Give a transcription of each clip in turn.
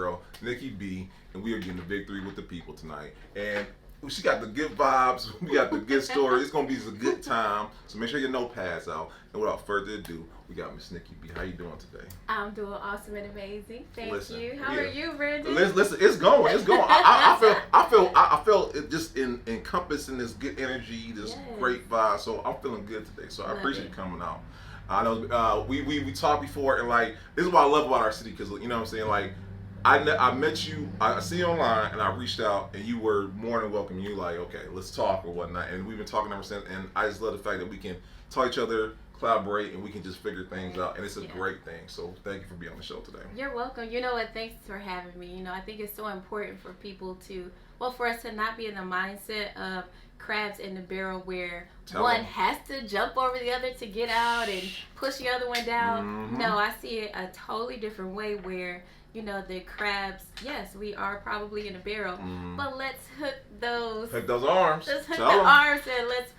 girl, Nikki B, and we are getting the victory with the people tonight. And she got the good vibes. We got the good story. It's gonna be a good time. So make sure your notepads out. And without further ado, we got Miss Nikki B. How you doing today? I'm doing awesome and amazing. Thank you. How are you, Brandon? Listen, it's going. It's going. I feel it just encompassing this good energy, this great vibe. So I'm feeling good today. So I appreciate you coming out. I know we talked before, and like this is what I love about our city, because you know what I'm saying, like. I met you, I see you online, and I reached out, and you were more than welcome. You like, okay, let's talk or whatnot, and we've been talking ever since. And I just love the fact that we can talk each other, collaborate, and we can just figure things out, and it's a great thing. So thank you for being on the show today. You're welcome. You know what? Thanks for having me. You know, I think it's so important for people to, for us to not be in the mindset of crabs in the barrel where one has to jump over the other to get out and push the other one down. Mm-hmm. No, I see it a totally different way where, you know, the crabs, yes, we are probably in a barrel, but let's hook those arms. Let's hook the arms and let's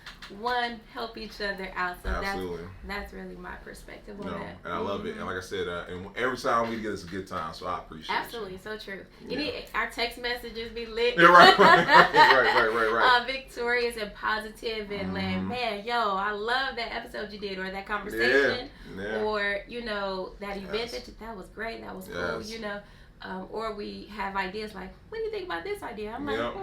help each other out. So that's really my perspective on that. And I love it. And like I said, and every time we get it's a good time, so I appreciate it. Absolutely, so true. You need our text messages be lit. Yeah, right. Victorious and positive and like, man, yo, I love that episode you did, or that conversation, or you know that event that was great, that was cool, you know, or we have ideas like, what do you think about this idea? I'm like,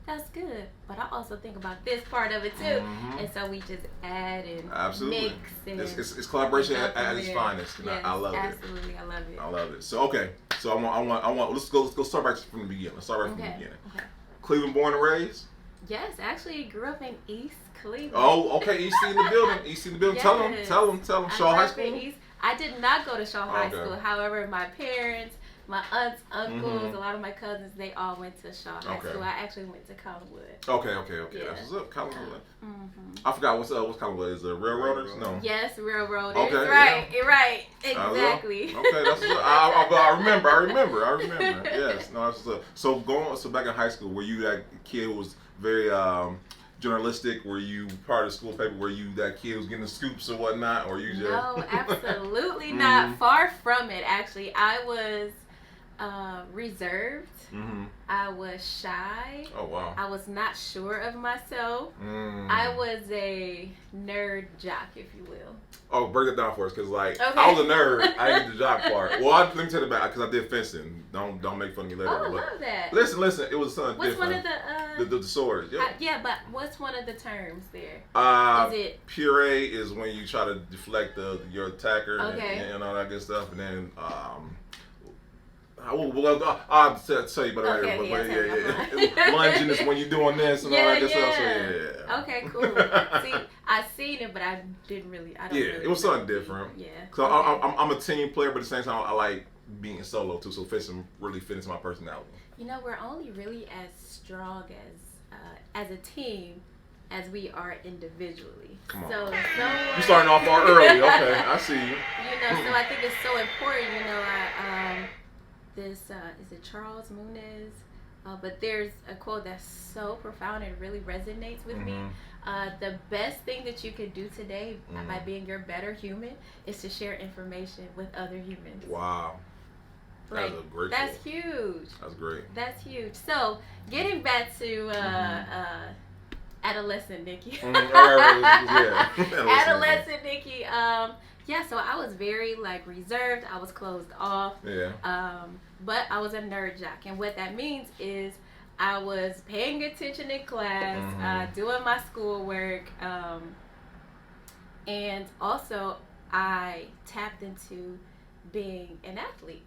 that's good, but I also think about this part of it too, and so we just add and mix. And it's collaboration at its finest, and I love it. Absolutely, I love it. I love it. So okay, so I want. Let's go start back from the beginning. Let's start right from the beginning. Okay. Cleveland born and raised. Yes, actually grew up in East Cleveland. Oh, okay, EC in the building. EC in the building. Yes. Tell them. Shaw High School. I did not go to Shaw High School. However, my parents, my aunts, uncles, a lot of my cousins, they all went to Shaw High School. I actually went to Collinwood. Okay. Yeah. That's what's up, Collinwood. I forgot what's Collinwood. Is it Railroaders? No. Yes, Railroaders. Okay, right. Exactly. Okay, that's what's up. I remember. Yes. No, that's what's up. So back in high school, were you that kid who was very journalistic? Were you part of the school paper? Were you that kid who was getting the scoops or whatnot? Or you just... No, absolutely not. Far from it, actually. I was reserved. I was shy. Oh, wow. I was not sure of myself. I was a nerd jock, if you will. Oh, break it down for us, because like I was a nerd. I did the jock part. Well, let me tell you about it, because I did fencing. Don't make fun of me later. Oh, I love that. Listen. It was something different. What's one of the swords? But what's one of the terms there? Is it puree? Is when you try to deflect your attacker and all that good stuff, and then I'll tell you about it. Lunging is when you're doing this and all that good stuff. So Okay, cool. See, I seen it, but I didn't really. It was something different. Yeah. So I'm a team player, but at the same time, I like being solo too. So fencing really fits into my personality. You know, we're only really as strong as a team as we are individually. Come on. So you starting off all early. Okay, I see you. You know, so I think it's so important. You know, is it Charles Muniz? But there's a quote that's so profound and really resonates with me. The best thing that you can do today by being your better human is to share information with other humans. Wow. Like, that's a great That's quote. huge. That's great. That's huge. So, getting back to adolescent Nikki. Adolescent Nikki. So I was very reserved. I was closed off. But I was a nerd jock, and what that means is I was paying attention in class, doing my schoolwork, and also I tapped into being an athlete.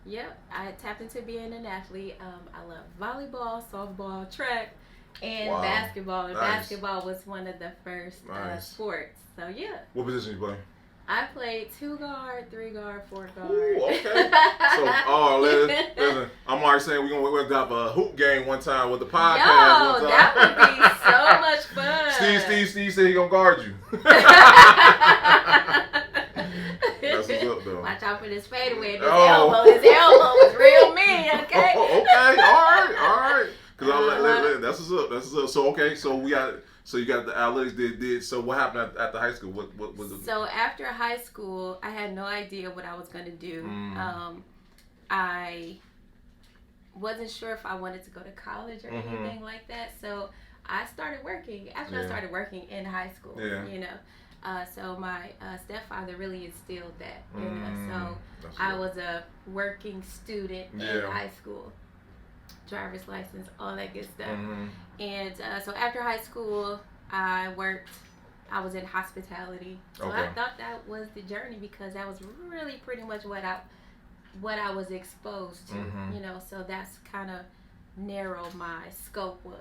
Yep, I tapped into being an athlete. I love volleyball, softball, track, and basketball. And basketball was one of the first sports. So yeah. What position you play? I played 2 guard, 3 guard, 4 guard. Ooh, okay. So, listen, I'm already saying we're going to have a hoop game one time with the podcast. Yo, that would be so much fun. Steve said he going to guard you. That's what's up, though. Watch out for this fadeaway. His elbow was real mean, okay? Okay, all right. Because that's what's up. So, okay, so you got the athletics did. So what happened at the high school? What was it? So after high school, I had no idea what I was going to do. I wasn't sure if I wanted to go to college or anything like that. So I started working. Actually, I started working in high school. You know, so my stepfather really instilled that. You know, so I was a working student in high school, driver's license, all that good stuff. And so after high school, I worked. I was in hospitality. So I thought that was the journey because that was really pretty much what I was exposed to, you know, so that's kind of narrow my scope was.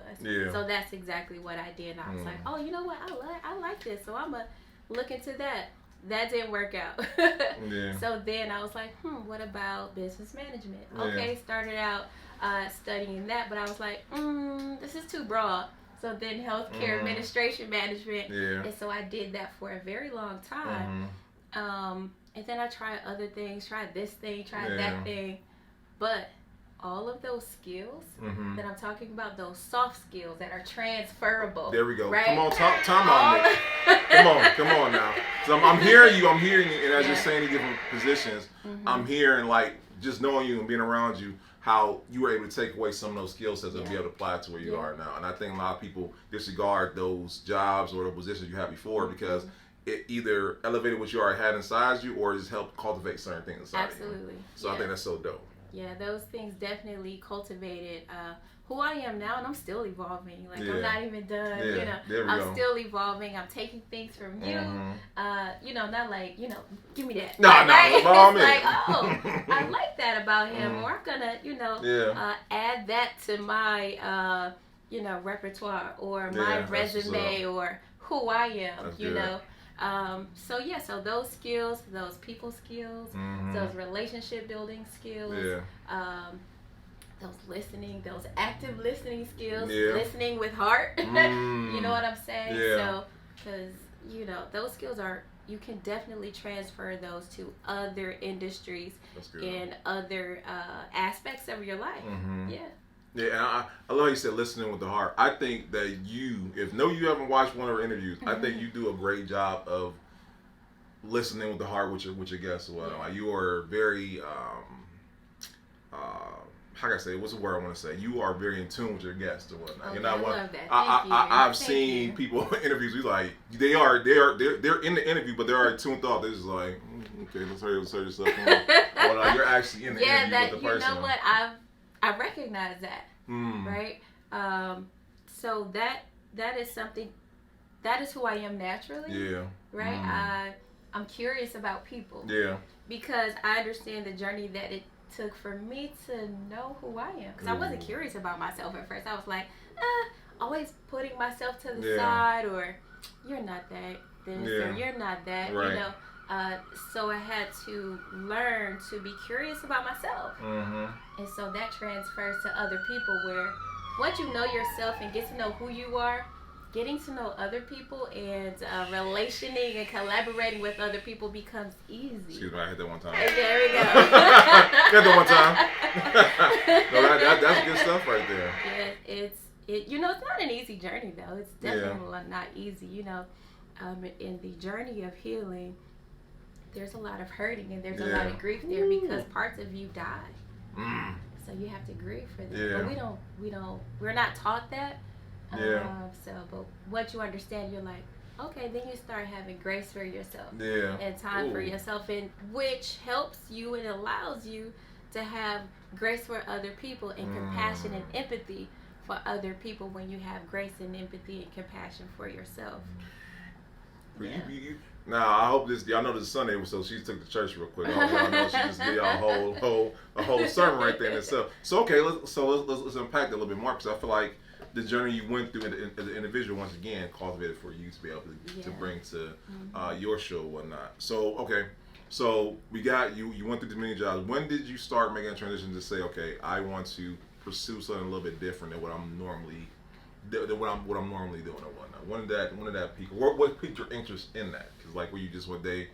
So that's exactly what I did. I was like, oh, you know what, I like this, so I'm gonna look into that. That didn't work out. So then I was like, what about business management? Okay, started out studying that, but I was like, this is too broad. So then healthcare administration management, and so I did that for a very long time. And then I tried other things, tried this thing, tried that thing. But all of those skills that I'm talking about, those soft skills that are transferable. There we go. Right? Come on, time on it. Come on now. So I'm hearing you, and as you're saying in different positions, I'm hearing, like, just knowing you and being around you, how you were able to take away some of those skill sets and be able to apply it to where you are now. And I think a lot of people disregard those jobs or the positions you had before because it either elevated what you already had inside you or just helped cultivate certain things inside Absolutely. you. So I think that's so dope. Yeah, those things definitely cultivated who I am now, and I'm still evolving. Like, I'm not even done, you know. I'm still evolving. I'm taking things from you. You know, not like, you know, give me that. No, right? It's like, oh, I like that about him, or I'm gonna, you know, add that to my, you know, repertoire or my resume or who I am, that's you good. know. So those skills, those people skills, those relationship building skills, those listening, those active listening skills, listening with heart, you know what I'm saying? So, because, you know, those skills you can definitely transfer those to other industries and other aspects of your life. Yeah, and I love how you said listening with the heart. I think that you haven't watched one of our interviews, I think you do a great job of listening with the heart with your guests as well. Like, you are very, how can I say, what's the word I want to say? You are very in tune with your guests or whatnot. Okay, You're not I one. love that. I've seen people in interviews. Who's like they're in the interview, but they're already tuned off. They're just like, okay, let's hurry yourself. But you're actually in the interview with the person. You know what? I recognize that, right? So that is something. That is who I am naturally. Right. I'm curious about people. Because I understand the journey that it took for me to know who I am. Because I wasn't curious about myself at first. I was like, always putting myself to the side, or you're not that this, or you're not that, you know. So I had to learn to be curious about myself. And so that transfers to other people, where once you know yourself and get to know who you are, getting to know other people and relationing and collaborating with other people becomes easy. Excuse me, I hit that one time. There we go. Hit that one time. No, that's good stuff right there. Yeah, you know, it's not an easy journey though. It's definitely not easy. You know, in the journey of healing, there's a lot of hurting and there's a lot of grief there because parts of you die. So you have to grieve for that. But we're not taught that. But once you understand, you're like, okay, then you start having grace for yourself and time for yourself, and which helps you and allows you to have grace for other people and compassion and empathy for other people when you have grace and empathy and compassion for yourself. Now, I hope y'all know this is Sunday, so she took the church real quick. I know she just gave y'all a whole sermon right there in itself. So okay, let's unpack that a little bit more, because I feel like the journey you went through as an individual, once again, cultivated for you to be able to bring to your show and whatnot. So, okay, so we got you went through the many jobs. When did you start making a transition to say, okay, I want to pursue something a little bit different than what I'm normally doing or whatnot? When did that peak? What piqued your interest in that? Because like, were you just one day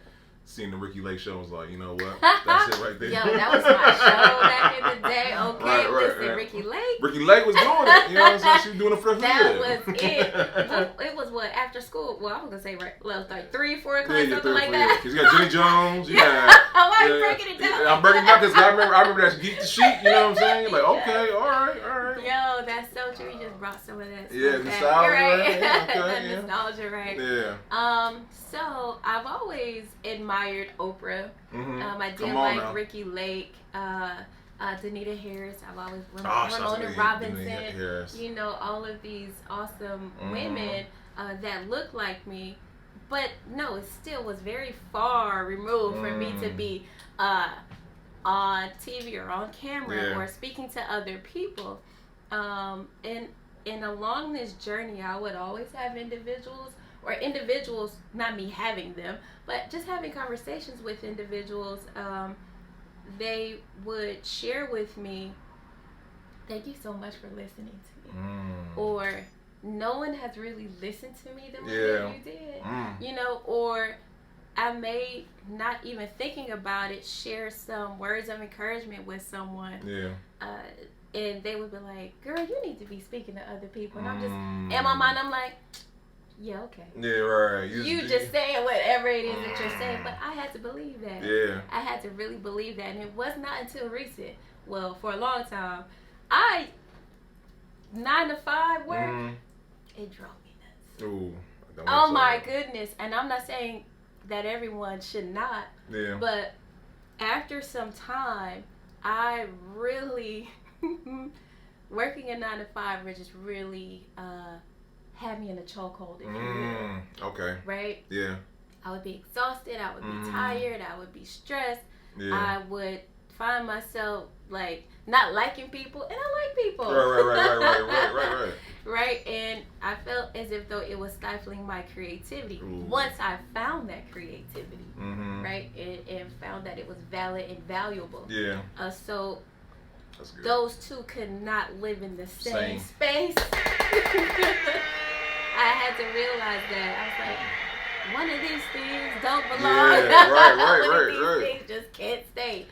seen the Ricky Lake show, was like, you know what? That's it right there. Yo, that was my show back in the day. Okay, listen, Ricky Lake. Ricky Lake was doing it. You know what I'm saying? She was doing it for the That was it. It was what, after school? Well, I was gonna say like 3, 4 o'clock, something like that. Because you got Jenny Jones. Why are you breaking it down? I'm breaking it down because I remember that Geek the Sheet. You know what I'm saying? You're like, okay, all right. Yo, that's so true. You just brought some of that. Yeah, nostalgia, right? Yeah, nostalgia, right? Yeah. So I've always admired Oprah. I did now. Ricky Lake, Danita Harris. I've always Ramona Robinson. You know, all of these awesome women that look like me. But no, it still was very far removed for me to be on TV or on camera or speaking to other people. And along this journey, I would always have individuals, not me having them, but just having conversations with individuals. They would share with me, thank you so much for listening to me. Or no one has really listened to me the way that you did. You know, or I may, not even thinking about it, share some words of encouragement with someone. And they would be like, girl, you need to be speaking to other people. And I'm just, in my mind, I'm like, yeah, okay. Yeah, right. You just saying whatever it is that you're saying. But I had to believe that. Yeah. I had to really believe that. And it was not until recent, well, for a long time, 9 to 5 work, it drove me nuts. Ooh. Oh my goodness. And I'm not saying that everyone should not. Yeah. But after some time, I really, working a 9 to 5 would just really had me in a chokehold, if you will. Okay. Right? Yeah. I would be exhausted. I would be tired. I would be stressed. Yeah. I would find myself like not liking people, and I like people. Right. Right, and I felt as if though it was stifling my creativity. Once I found that creativity, right, and found that it was valid and valuable. Yeah. So those two could not live in the same space. I had to realize that. I was like, one of these things don't belong. Yeah, One of these things just can't stay.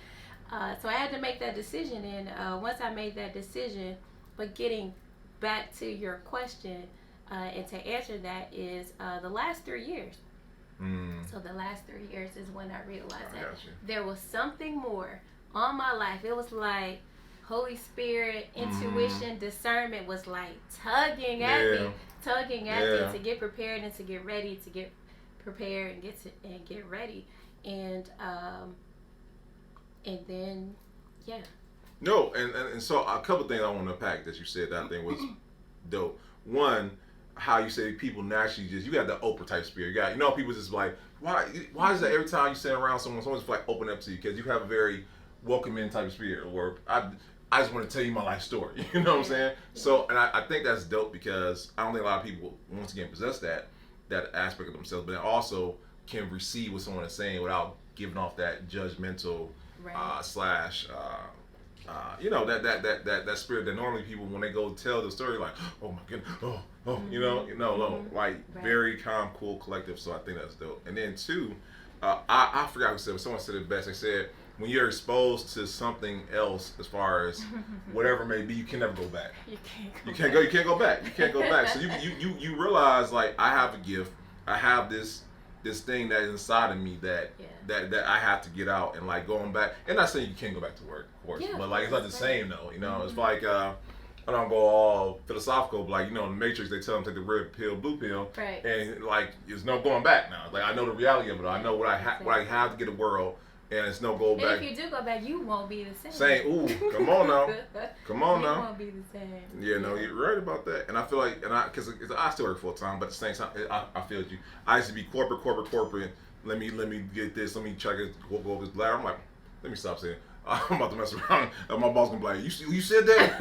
So I had to make that decision, and once I made that decision, but getting back to your question, and to answer that is the last 3 years. So the last 3 years is when I realized that there was something more on my life. It was like Holy Spirit, intuition, discernment was like tugging at me to get prepared and to get ready, to get prepared and get ready. And then, No, and so a couple things I want to unpack that you said that I think was dope. One, how you say people naturally you got the Oprah type spirit. You know, people just like, why is that every time you sit around someone's like open up to you? Because you have a very welcoming type of spirit. Or I just want to tell you my life story. You know what I'm saying? So, and I think that's dope because I don't think a lot of people, once again, possess that aspect of themselves, but then also can receive what someone is saying without giving off that judgmental slash you know, that spirit that normally people, when they go tell the story, like, oh my goodness, you know, like very calm, cool, collective. So I think that's dope. And then two, I forgot who said it. Someone said it best. They said, when you're exposed to something else, as far as whatever it may be, you can never go back. You can't go back. So you realize, like, I have a gift. I have this thing that is inside of me that I have to get out, and like going back. And not saying you can't go back to work, of course, but like it's not the same though. You know, it's like I don't go all philosophical, but like, you know, in the Matrix they tell them take the red pill, blue pill, and like there's no going back now. Like I know the reality of it. I know what I have to get the world. And it's no go back. And if you do go back, you won't be the same. Ooh, come on now. You won't be the same. Yeah, no, you're right about that. And I feel like, because I still work full time, but at the same time, I feel you. I used to be corporate. Let me get this. Let me try to go over this ladder. I'm like, let me stop saying. I'm about to mess around. And my boss gonna be like, you said that?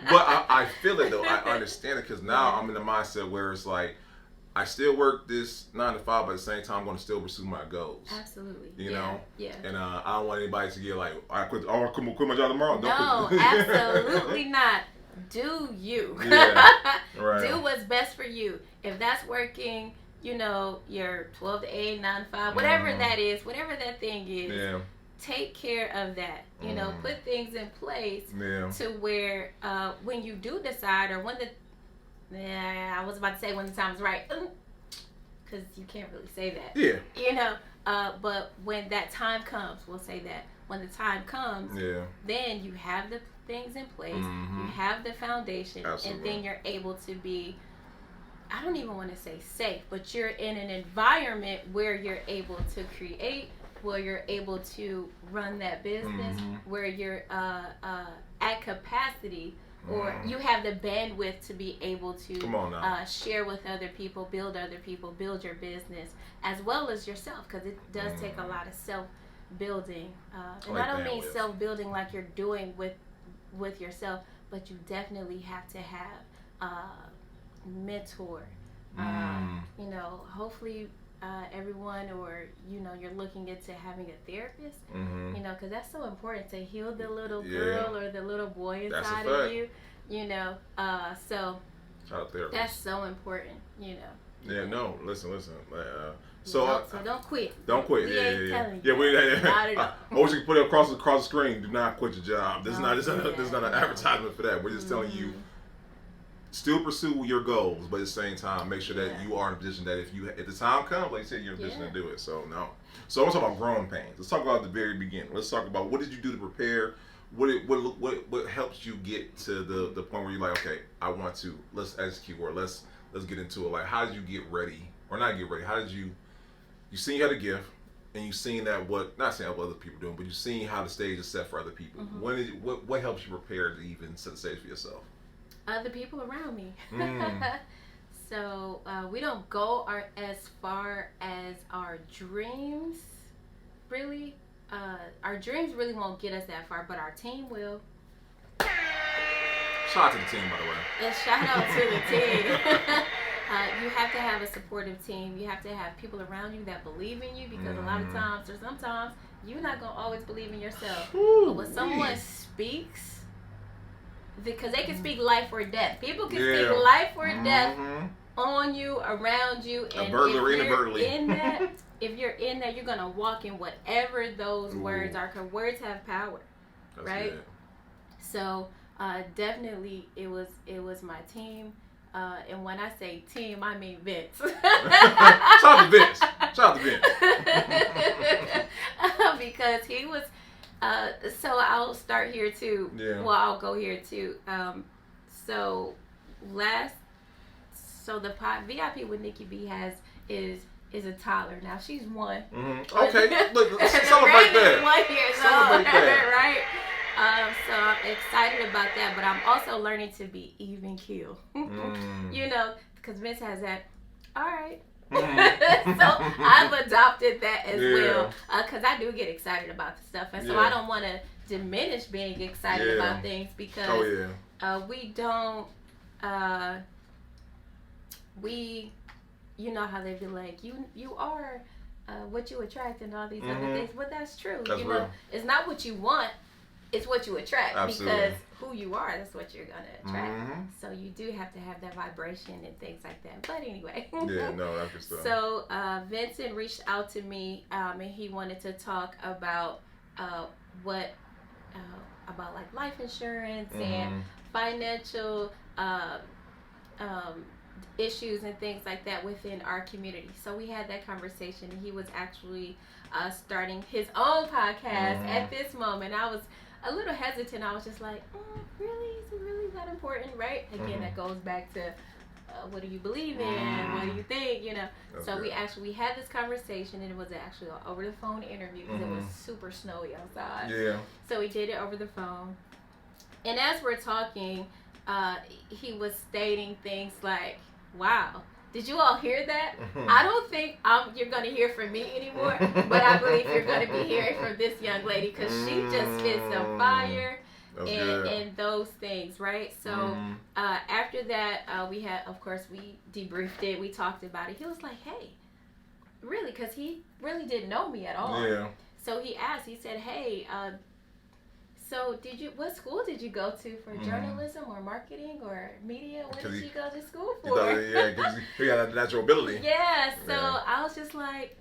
But I feel it though. I understand it because now I'm in the mindset where it's like, I still work this 9 to 5, but at the same time, I'm going to still pursue my goals. Absolutely. You know? Yeah. And I don't want anybody to get like, I want to quit my job tomorrow. No, absolutely not. Do you. Yeah. Right. Do what's best for you. If that's working, you know, your 12 to 8, 9 to 5, whatever that is, whatever that thing is. Yeah. Take care of that. You know, put things in place to where when you do decide, or when I was about to say when the time is right, because you can't really say that. Yeah. You know, but when that time comes, we'll say that. When the time comes, then you have the things in place, you have the foundation, and then you're able to be, I don't even want to say safe, but you're in an environment where you're able to create, where you're able to run that business, where you're at capacity, or you have the bandwidth to be able to share with other people, build your business, as well as yourself, because it does take a lot of self-building. And I don't mean self-building like you're doing with yourself, but you definitely have to have a mentor. You know, hopefully everyone, or you know, you're looking into having a therapist, you know, because that's so important to heal the little girl or the little boy inside of you, you know. So that's so important, you know. Yeah, no, listen. So don't quit. Don't quit. We ain't telling you. Not at all. Or you can put it across the screen. Do not quit your job. This is not an advertisement for that. We're just telling you, still pursue your goals, but at the same time, make sure that you are in a position that if the time comes, like you said, you're in a position to do it. So no. So I want to talk about growing pains. Let's talk about the very beginning. Let's talk about what did you do to prepare. What helps you get to the point where you're like, okay, I want to, let's execute, or let's get into it. Like, how did you get ready, or not get ready? How did you seen you had a gift, and you seen that not saying what other people doing, but you seen how the stage is set for other people. What helps you prepare to even set the stage for yourself? Other people around me. So we don't go as far as our dreams, really. Our dreams really won't get us that far, but our team will. Shout out to the team, by the way. And shout out to the team. You have to have a supportive team. You have to have people around you that believe in you, because a lot of times, or sometimes, you're not going to always believe in yourself. But when someone speaks, because they can speak life or death. People can speak life or death on you, around you, and if you're in that, you're gonna walk in whatever those words are. Because words have power, right? Good. So definitely, it was my team, and when I say team, I mean Vince. Shout out to Vince. Because he was. So I'll start here too. Yeah. Well, I'll go here too. So the VIP with Nikki B is a toddler. Now she's one. Okay, look, celebrate that. 1 year old, right? So I'm excited about that, but I'm also learning to be even keel. You know, because Vince has that. All right. So I've adopted that as well, because I do get excited about the stuff, and so I don't want to diminish being excited about things, because we don't. You know how they be like, you are what you attract and all these other things, but that's true. That's you real. know, it's not what you want, it's what you attract. Absolutely. Because who you are, that's what you're gonna attract. So you do have to have that vibration and things like that. But anyway. Yeah, no, that's good stuff. So Vincent reached out to me, and he wanted to talk about about like life insurance and financial issues and things like that within our community. So we had that conversation, and he was actually starting his own podcast at this moment. I was a little hesitant. I was just like, really? Is it really that important? Right? Again, that goes back to what do you believe in? What do you think? You know. That's so good. we had this conversation, and it was actually an over the phone interview, because it was super snowy outside. Yeah. So we did it over the phone, and as we're talking, he was stating things like, "Wow, did you all hear that? I don't think you're going to hear from me anymore, but I believe you're going to be hearing from this young lady, because she just spits some fire and those things, right?" So after that, we debriefed it. We talked about it. He was like, "Hey, really?" Because he really didn't know me at all. Yeah. So he asked. He said, "Hey, So what school did you go to for journalism or marketing or media? What did you go to school for? Because he had a natural ability. Yeah, so I was just like,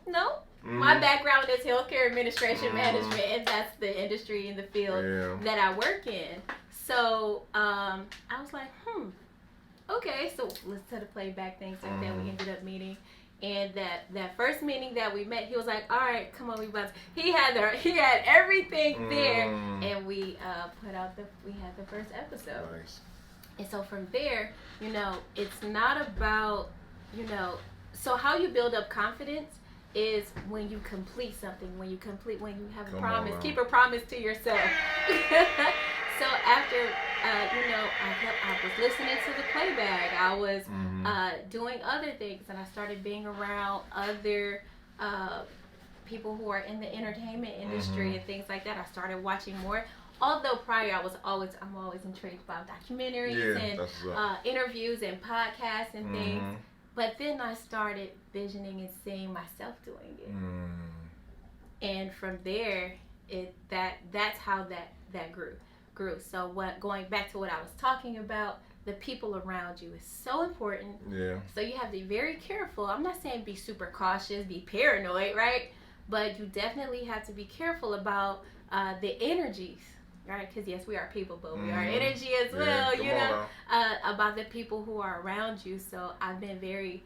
no. My background is healthcare administration management, and that's the industry and the field that I work in. So I was like, okay, so let's set a playback thing. So then we ended up meeting. And that first meeting that we met, he was like, "All right, come on, we about to." He had everything there, and we had the first episode. Nice. And so from there, it's not about, so how you build up confidence is when you complete something, when you have a promise, keep a promise to yourself. So after, I was listening to the playback. I was doing other things, and I started being around other people who are in the entertainment industry and things like that. I started watching more. Although prior, I'm always intrigued by documentaries and interviews and podcasts and things. But then I started visioning and seeing myself doing it, and from there, that's how that grew. So going back to what I was talking about, the people around you is so important. Yeah. So you have to be very careful. I'm not saying be super cautious, be paranoid, right? But you definitely have to be careful about the energies, right? Because yes, we are people, but we are energy as well. About the people who are around you. So I've been very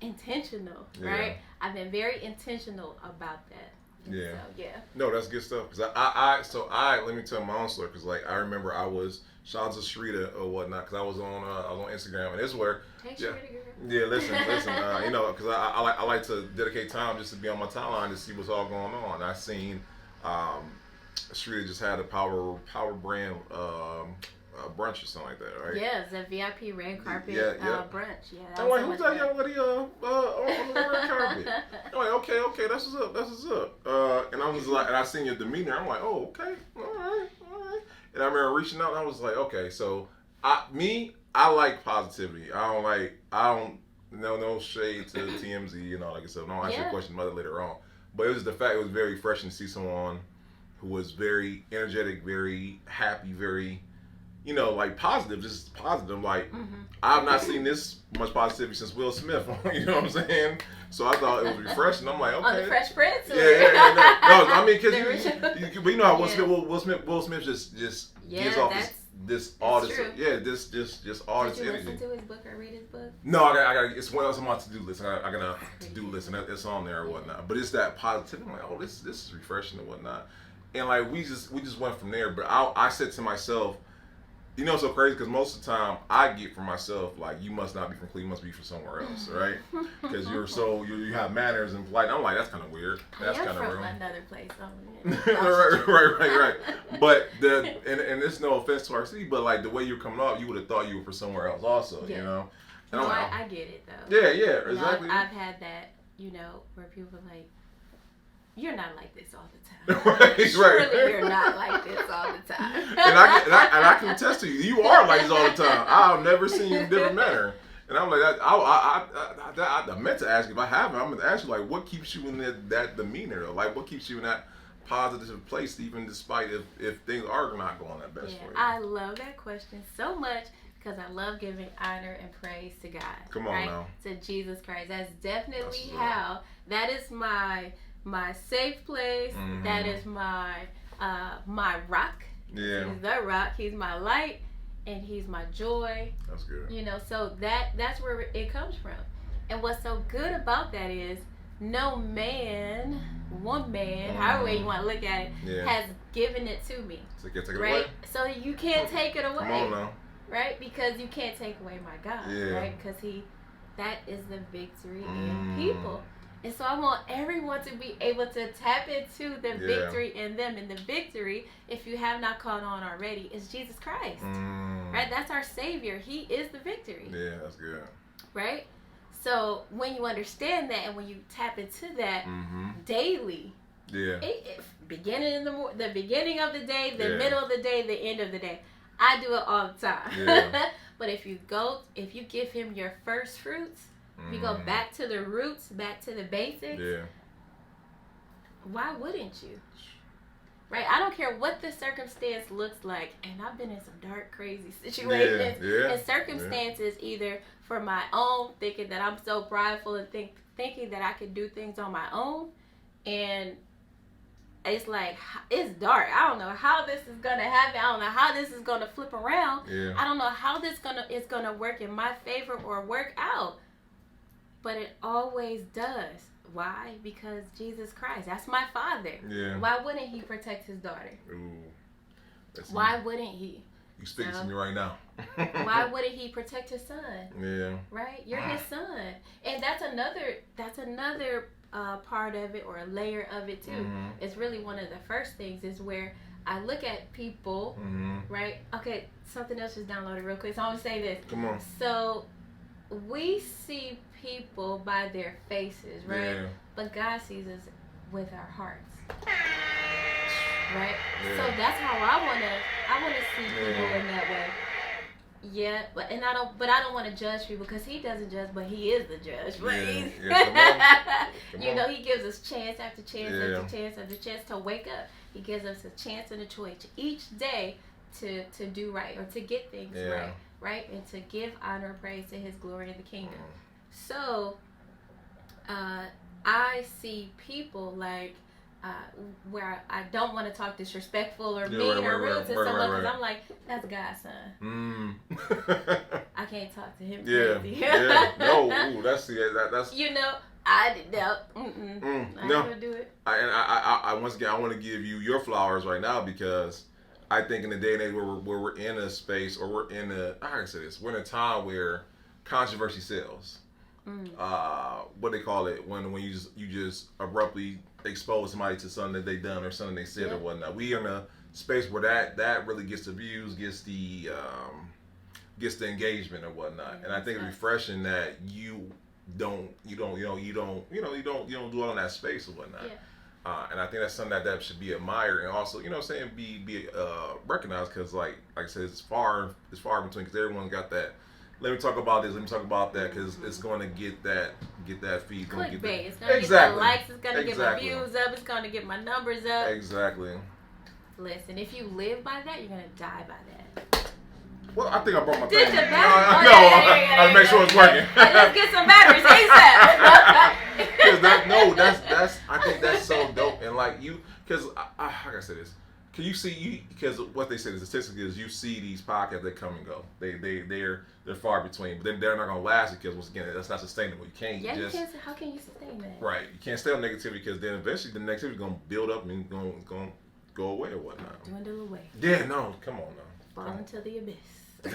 intentional, right? I've been very intentional about that. Yeah. So, No, that's good stuff. Cause I let me tell my own story. Cause like I remember I was shout out to Shrita or whatnot. Cause I was on Instagram, and this is where listen. Cause I like to dedicate time just to be on my timeline to see what's all going on. I seen Shrita just had a power brand brunch or something like that, right? Yeah, it's a VIP red carpet brunch. Yeah. I'm like, who's that young lady on the red carpet? I'm like, okay, that's what's up. And I was like, and I seen your demeanor. I'm like, oh, okay, all right. And I remember reaching out, and I was like, okay, so I like positivity. I don't no shade to TMZ and all that good stuff. I'll answer your question about it later on. But it was the fact it was very refreshing to see someone who was very energetic, very happy, very like positive, just positive. Like I've not seen this much positivity since Will Smith. You know what I'm saying? So I thought it was refreshing. I'm like, okay. On the Fresh Prince. No, I mean, because you know how Will Smith just gives off this all this true. Just all this energy. Did you listen to his book or read his book? No, I got it's one else on my to-do list. I got a to-do list, and it's on there or whatnot. But it's that positivity. I'm like, oh, this is refreshing and whatnot. And like we just went from there. But I said to myself, it's so crazy because most of the time I get from myself like, you must not be from Cleveland, you must be from somewhere else, right? Because you have manners and polite. I'm like, that's kind of weird. That's kind of from another place. Right. But and it's no offense to our city, but like the way you're coming off, you would have thought you were from somewhere else also, And no, I get it though. Yeah, exactly. I've had that, where people are like, you're not like this all the time. Surely you're not like this all the time. and I can attest to you. You are like this all the time. I've never seen you in a different manner. And I'm like, I meant to ask you if I haven't. I'm going to ask you, like, what keeps you in that demeanor? Like, what keeps you in that positive place, even despite if things are not going that best for you? I love that question so much because I love giving honor and praise to God. Come on now. To Jesus Christ. That's definitely how. That is my safe place. That is my rock. Yeah. He's the rock. He's my light, and he's my joy. That's good. So that's where it comes from. And what's so good about that is no man, woman, however you want to look at it, has given it to me. So you can't take it right? away. So you can't take it away. Come on now. Right? Because you can't take away my God. Yeah. Right? Because that is the victory in people. And so I want everyone to be able to tap into the victory in them. And the victory, if you have not caught on already, is Jesus Christ. Right? That's our Savior. He is the victory. Yeah, that's good. Right? So when you understand that and when you tap into that daily, beginning the beginning of the day, the middle of the day, the end of the day, I do it all the time. Yeah. But if you give him your first fruits, if you go back to the roots, back to the basics, why wouldn't you? Right? I don't care what the circumstance looks like. And I've been in some dark, crazy situations. And circumstances either for my own, thinking that I'm so prideful and thinking that I can do things on my own. And it's like, it's dark. I don't know how this is going to happen. I don't know how this is going to flip around. Yeah. I don't know how this is going to work in my favor or work out. But it always does. Why? Because Jesus Christ. That's my Father. Yeah. Why wouldn't He protect His daughter? Ooh. Why wouldn't He? You speaking to me right now. Why wouldn't He protect His son? Yeah. Right? You're His son. And that's another part of it, or a layer of it too. Mm-hmm. It's really one of the first things is where I look at people, right? Okay, something else just downloaded real quick. So I'm going to say this. Come on. So we see people by their faces, right? Yeah. But God sees us with our hearts, right? Yeah. So that's how I wanna see people in that way. Yeah, but I don't want to judge people because He doesn't judge, but He is the judge. Right? Come on. He gives us chance after chance after chance after chance to wake up. He gives us a chance and a choice each day to do right or to get things right, and to give honor and praise to His glory in the kingdom. So, I see people like where I don't want to talk disrespectful or mean or rude to someone because I'm like, that's God's son. I can't talk to him. Yeah. No. Ooh, that's. I did not. I'm not gonna do it. I once again, I want to give you your flowers right now because I think in the day and age where we're in a space or we're in we're in a time where controversy sells. What they call it when you just abruptly expose somebody to something that they done or something they said or whatnot. We are in a space where that really gets the views, gets the engagement or whatnot. And I think it's refreshing that you don't do all in that space or whatnot. And I think that's something that should be admired and also, be recognized because like I said, it's far between because everyone got that. Let me talk about this. Let me talk about that because it's going to get that feed. Clickbait. It's going to get my likes. It's going to get my views up. It's going to get my numbers up. Exactly. Listen, if you live by that, you're going to die by that. Well, I think I brought my Did thing. you I make sure it's working. Let's get some batteries That's I think that's so dope. And like you, because how can I say this? Can you see because what they say the statistic is you see these podcasts that come and go. They're far between, but then they're not gonna last because once again that's not sustainable. You can't how can you sustain that? Right. You can't stay on negativity because then eventually the negativity is gonna build up and gonna go away or whatnot. Dwindle away. Yeah, no, come on now. Fall into the abyss.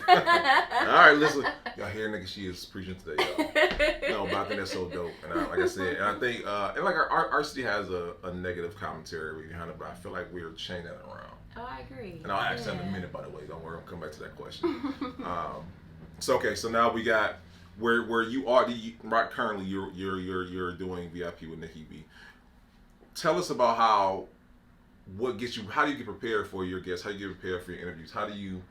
All right, listen, y'all hear nigga, she is preaching today, y'all. No, but I think that's so dope, and like I said, and I think, and like our city has a negative commentary behind it, but I feel like we're changing that around. Oh, I agree. And I'll ask that in a minute, by the way. Don't worry, I'll come back to that question. So now we got where you are. Right, currently you're doing VIP with Nikki B. Tell us about how do you get prepared for your guests? How do you get prepared for your interviews? How do you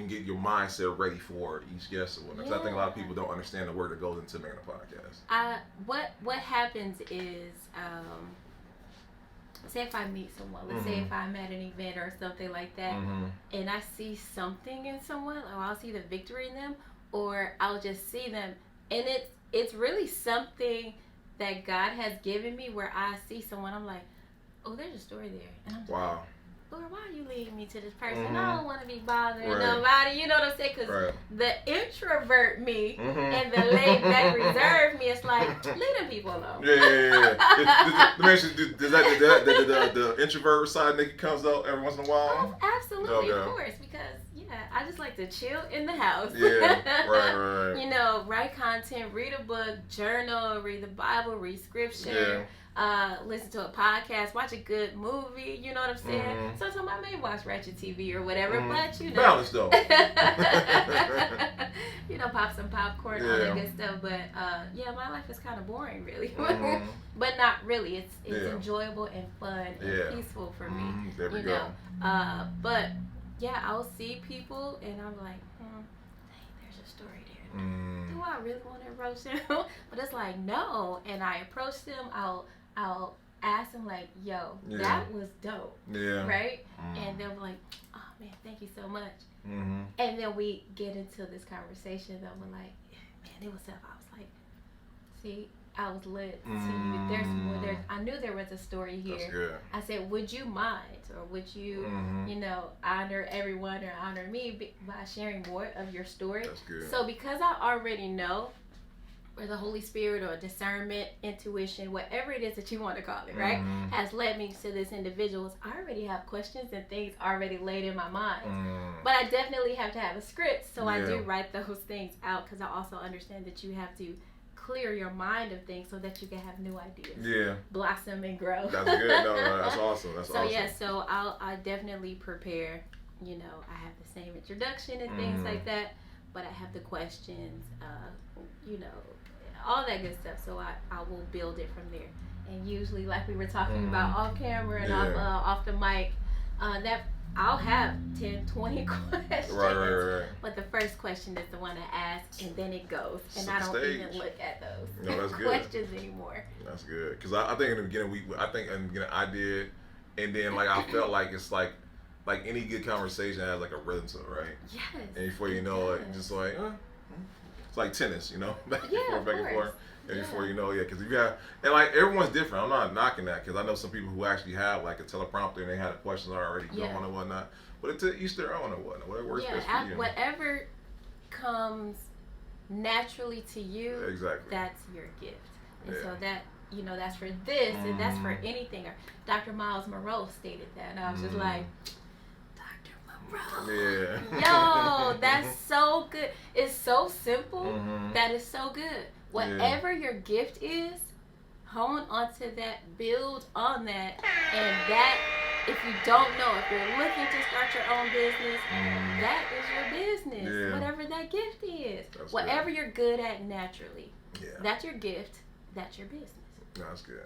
get your mindset ready for each guest or whatnot? Because I think a lot of people don't understand the work that goes into making a podcast. What happens is, say if I meet someone, let's say if I'm at an event or something like that, and I see something in someone, or I'll see the victory in them, or I'll just see them, and it's really something that God has given me where I see someone, I'm like, oh, there's a story there. And I'm wow. Lord, why are you leading me to this person? I don't want to be bothering nobody. You know what I'm saying? Because the introvert me and the laid back reserve me, it's like, leave them people alone. Yeah. Let me ask you, does the introvert side Nikki comes out every once in a while? Oh, absolutely, of course. Because, I just like to chill in the house. Yeah, right. Write content, read a book, journal, read the Bible, read scripture. Listen to a podcast, watch a good movie, you know what I'm saying? Sometimes I may watch Ratchet TV or whatever, but balance though. Pop some popcorn, all that good stuff. But my life is kind of boring, really. But not really. It's enjoyable and fun and peaceful for me. There we go. But I'll see people and I'm like, there's a story there. Do I really want to approach them? But it's like, no. And I approach them. I'll ask them like, yo, that was dope. Yeah. Right? And they'll be like, oh man, thank you so much. And then we get into this conversation that we're like, man, it was tough. I was like, see, I was lit to you. There's more. I knew there was a story here. That's good. I said, would you mind, or would you, you know, honor everyone or honor me by sharing more of your story? That's good. So because I already know, or the Holy Spirit or discernment, intuition, whatever it is that you want to call it, right, has led me to this individual, I already have questions and things already laid in my mind. But I definitely have to have a script, so I do write those things out, because I also understand that you have to clear your mind of things so that you can have new ideas, blossom and grow. That's good. No, that's awesome. That's awesome. So yeah, so I definitely prepare. You know, I have the same introduction and things like that, but I have the questions, you know, all that good stuff. So I will build it from there. And usually, like we were talking about off camera and off the mic, that I'll have 10, 20 questions. Right. But the first question is the one I ask, and then it goes. And I don't even look at those that's good. questions anymore. That's good. Because I think in the beginning, I did. And then, like, I felt like it's like any good conversation has, like, a rhythm to it, right? Yes. And before you know it, just like, it's like tennis, you know? Back and forth. And before you know, because if you have, and like everyone's different. I'm not knocking that, because I know some people who actually have like a teleprompter and they have the questions already going and whatnot. But it's each their own or whatnot. Whatever works best for you. Whatever comes naturally to you, exactly. That's your gift. And so that, you know, that's for this and that's for anything. Or Dr. Miles Monroe stated that, and I was just like, Monroe. Yo, that's so good. It's so simple that it's so good. Whatever your gift is, hone onto that, build on that, and that, if you don't know, if you're looking to start your own business, that is your business. Whatever that gift is. That's whatever good. You're good at naturally. That's your gift, that's your business. That's good.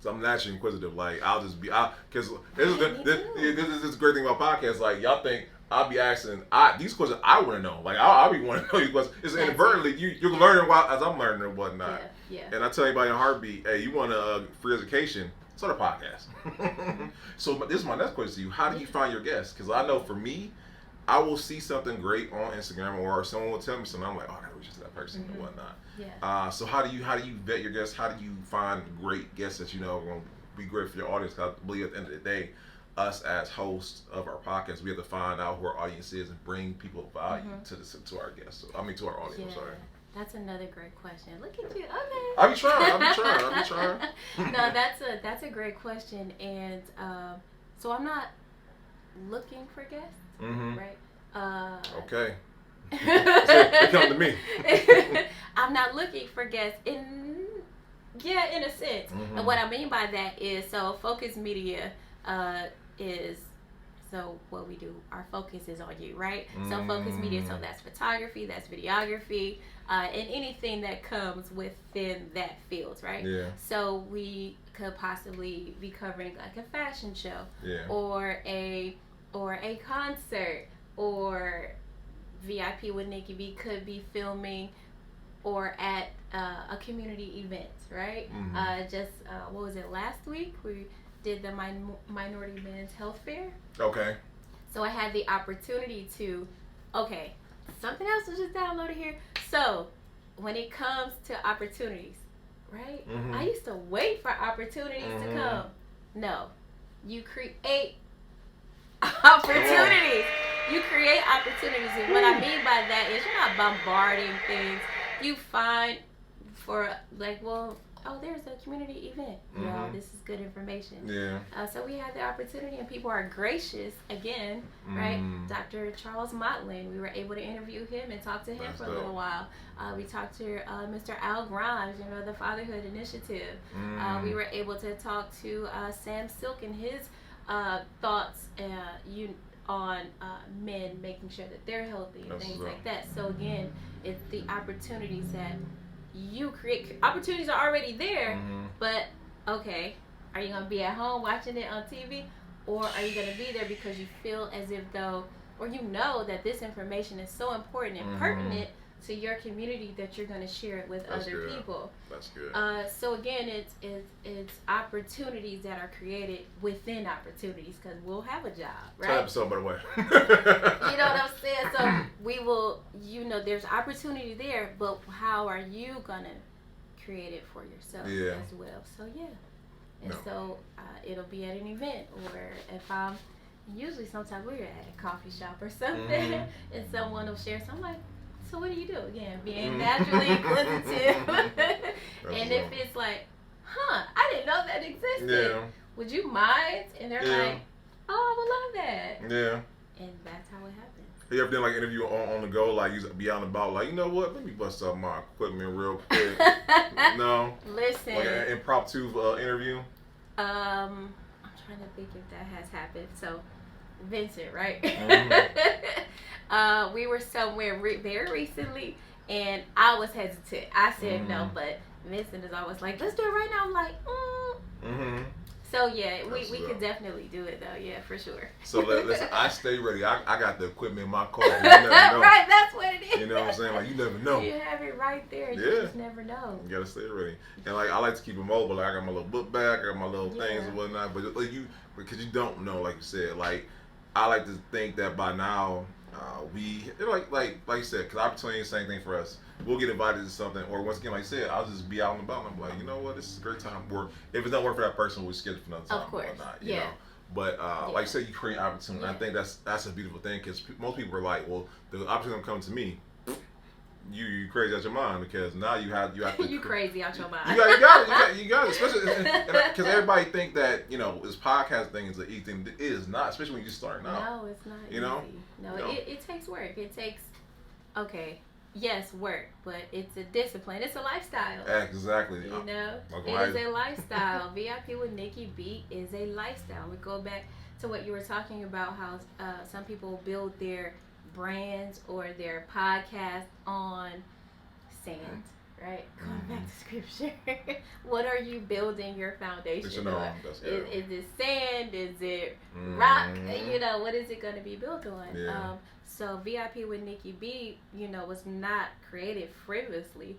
So I'm naturally inquisitive. Like, I'll just be, because this is the great thing about podcasts. Like, y'all think I'll be asking these questions I want to know. Like, I'll be wanting to know these questions. It's inadvertently, you're learning as I'm learning and whatnot. And I tell anybody in a heartbeat, hey, you want a free education? Start a podcast. So this is my next question to you. How do you find your guests? Because I know for me, I will see something great on Instagram, or someone will tell me something. I'm like, oh, I gotta reach out to that person and whatnot. So how do you vet your guests? How do you find great guests that you know are going to be great for your audience? Because I believe at the end of the day, us as hosts of our podcast, we have to find out who our audience is and bring people value to our guests. To our audience. I'm sorry. That's another great question. Look at you. Okay. I'll be trying. No, that's a great question, and so I'm not looking for guests, right? Okay. They come to me. I'm not looking for guests in a sense. And what I mean by that is, so Focus Media is, so what we do, our focus is on you, right? So Focus Media, so that's photography, that's videography, and anything that comes within that field, right? So we could possibly be covering like a fashion show, or a concert, or VIP with Nikki B could be filming or at a community event, right? What was it, last week? We did the Minority Men's Health Fair. Okay. So I had the opportunity to, something else was just downloaded here. So when it comes to opportunities, right? I used to wait for opportunities to come. No, you create opportunities. You create opportunities, and what I mean by that is you're not bombarding things. You find for there's a community event. You know, this is good information. So we had the opportunity, and people are gracious again, right? Dr. Charles Motlin, we were able to interview him and talk to him for a little while. We talked to Mr. Al Grimes, you know, the Fatherhood Initiative. We were able to talk to Sam Silk and his thoughts on men, making sure that they're healthy and things like that. So again, it's the opportunities that you create. Opportunities are already there, but are you going to be at home watching it on TV, or are you going to be there because you feel as if though, or you know that this information is so important and pertinent to your community that you're going to share it with other people. That's good. So again, it's opportunities that are created within opportunities, because we'll have a job, right? Episode, by the way. You know what I'm saying? So we will, there's opportunity there, but how are you going to create it for yourself as well? So and so it'll be at an event, or if I'm usually sometimes we're at a coffee shop or something, and someone will share something like, so what do you do? Again, being naturally inquisitive. And if it's like, I didn't know that existed. Yeah. Would you mind? And they're like, oh, I would love that. Yeah. And that's how it happens. You ever done like interview on the go, like you be out and about, like, you know what? Let me bust up my equipment real quick. No. Listen. Like an impromptu interview. I'm trying to think if that has happened. So, Vincent, right? We were somewhere very recently, and I was hesitant. I said no, but Vincent is always like, let's do it right now. I'm like, So yeah, we could definitely do it though. Yeah, for sure. So listen, I stay ready. I got the equipment in my car. You never know. Right, that's what it is. You know what I'm saying? Like, you never know. You have it right there. You just never know. You gotta stay ready. And like, I like to keep it mobile. Like, I got my little book bag, I got my little things and whatnot. But like because you don't know, like you said. Like, I like to think that by now, we like you said, because opportunity is the same thing for us. We'll get invited to something, or once again, like I said, I'll just be out and about, and I'm like, you know what, this is a great time to work. If it's not work for that person, we'll schedule for another time. Of course, or not, you know? But like you said, you create opportunity. I think that's a beautiful thing, because most people are like, well, the opportunity come to me. You crazy out your mind, because now you have to. You crazy out your mind. You got it. Especially because everybody think that this podcast thing is an easy thing. It is not, especially when you're just starting out. No, it's not. You know, no, it takes work. It takes work, but it's a discipline. It's a lifestyle. Exactly. You know, it is a lifestyle. VIP with Nikki B is a lifestyle. We go back to what you were talking about, how some people build their brands or their podcast on sand, right? Going back to scripture. What are you building your foundation on? Is it sand? Is it rock? What is it going to be built on? Yeah. So VIP with Nikki B, was not created frivolously.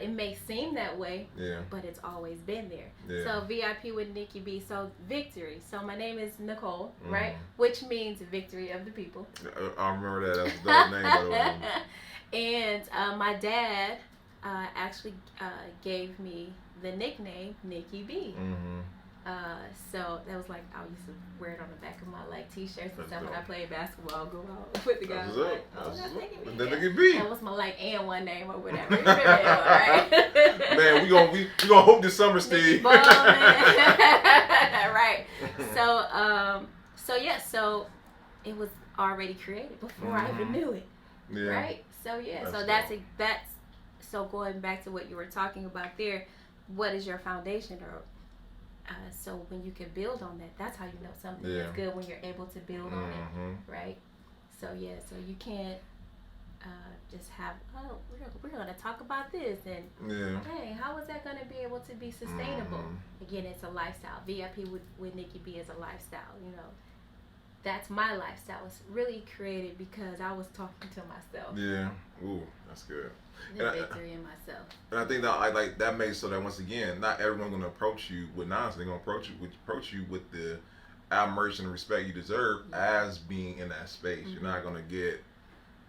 It may seem that way, but it's always been there. Yeah. So VIP with Nikki B, so victory. So my name is Nicole, right? Which means victory of the people. I remember that. That's the dope name, by the way. And my dad actually gave me the nickname Nikki B. So that was like, I used to wear it on the back of my t-shirts and stuff when I played basketball. Go out with the guys. That's Nikki B. That was my and one name or whatever. You remember that, right? Man, we gonna hope this summer, Steve. Right. So it was already created before I even knew it. Yeah. Right. So that's so going back to what you were talking about there. What is your foundation? Or so when you can build on that, that's how you know something is good, when you're able to build on it, right? So so you can't just have, we're going to talk about this, and hey, how is that going to be able to be sustainable? Again, it's a lifestyle. VIP with Nikki B is a lifestyle. That's my lifestyle. It's really created because I was talking to myself. Yeah. Ooh, that's good. The victory in myself. And I think that I like that makes so that once again, not everyone's gonna approach you with nonsense. They're gonna approach you with the admiration and respect you deserve as being in that space. You're not gonna get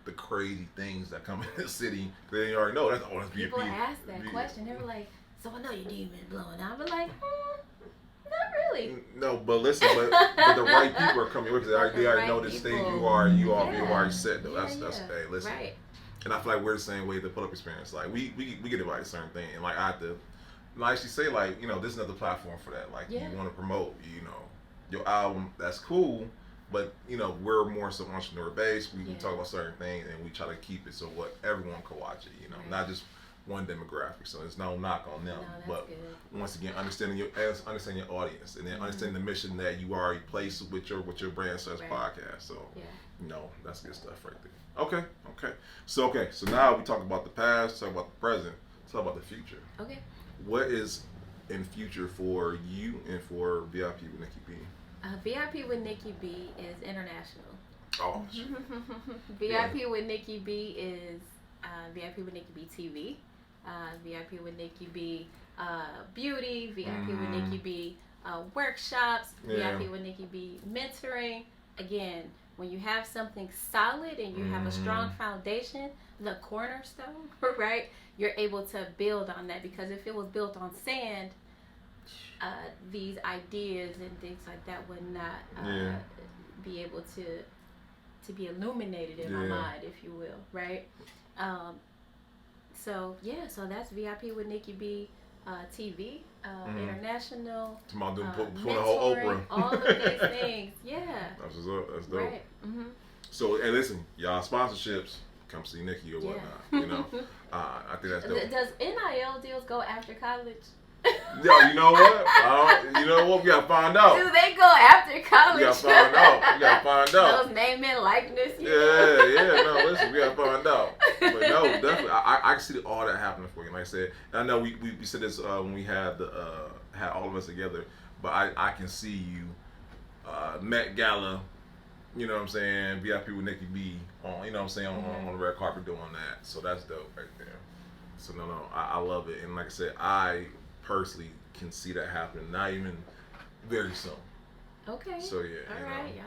the crazy things that come in the city. They already know that's all. People ask that question. They were like, "So I know your demon blowing." I was like, not really. No, but listen, but the right people are coming with it. They already know the stage you are set though. That's hey, listen. Right. And I feel like we're the same way, the pull-up experience. Like, we get invited to certain things. And, like, I have to actually say, like, this is another platform for that. Like, you want to promote, your album, that's cool. But, we're more so entrepreneur-based. We talk about certain things, and we try to keep it so everyone can watch it, not just one demographic. So there's no knock on them. No, but good. Once again, understanding your audience, and then understanding the mission that you already placed with your brand says podcast. So, that's good stuff right there. Okay. So now we talk about the past, talk about the present, talk about the future. Okay. What is in future for you and for VIP with Nikki B? VIP with Nikki B is international. Oh. VIP with Nikki B is VIP with Nikki B TV, VIP with Nikki B Beauty, VIP with Nikki B workshops, VIP with Nikki B mentoring. Again, when you have something solid and you have a strong foundation, the cornerstone, right, you're able to build on that, because if it was built on sand, these ideas and things like that would not be able to be illuminated in my mind, if you will, right? So that's VIP with Nikki B TV, international, pulling the whole Oprah, all of these things. Yeah, that's what's up. That's dope. Right. So, hey, listen, y'all sponsorships, come see Nikki or whatnot. You know, I think that's dope. Does NIL deals go after college? Yo, you know what? We gotta find out. Do they go after college? We gotta find out. Those name and likeness. No, listen, we gotta find out. But no, definitely, I can see all that happening for you. Like I said, I know we said this when we had had all of us together, but I can see you, Met Gala. You know what I'm saying? VIP with Nikki B on, you know what I'm saying, on the red carpet doing that. So that's dope right there. So no, I love it. And like I said, I personally can see that happening, not even very soon. Okay. So yeah. All right, y'all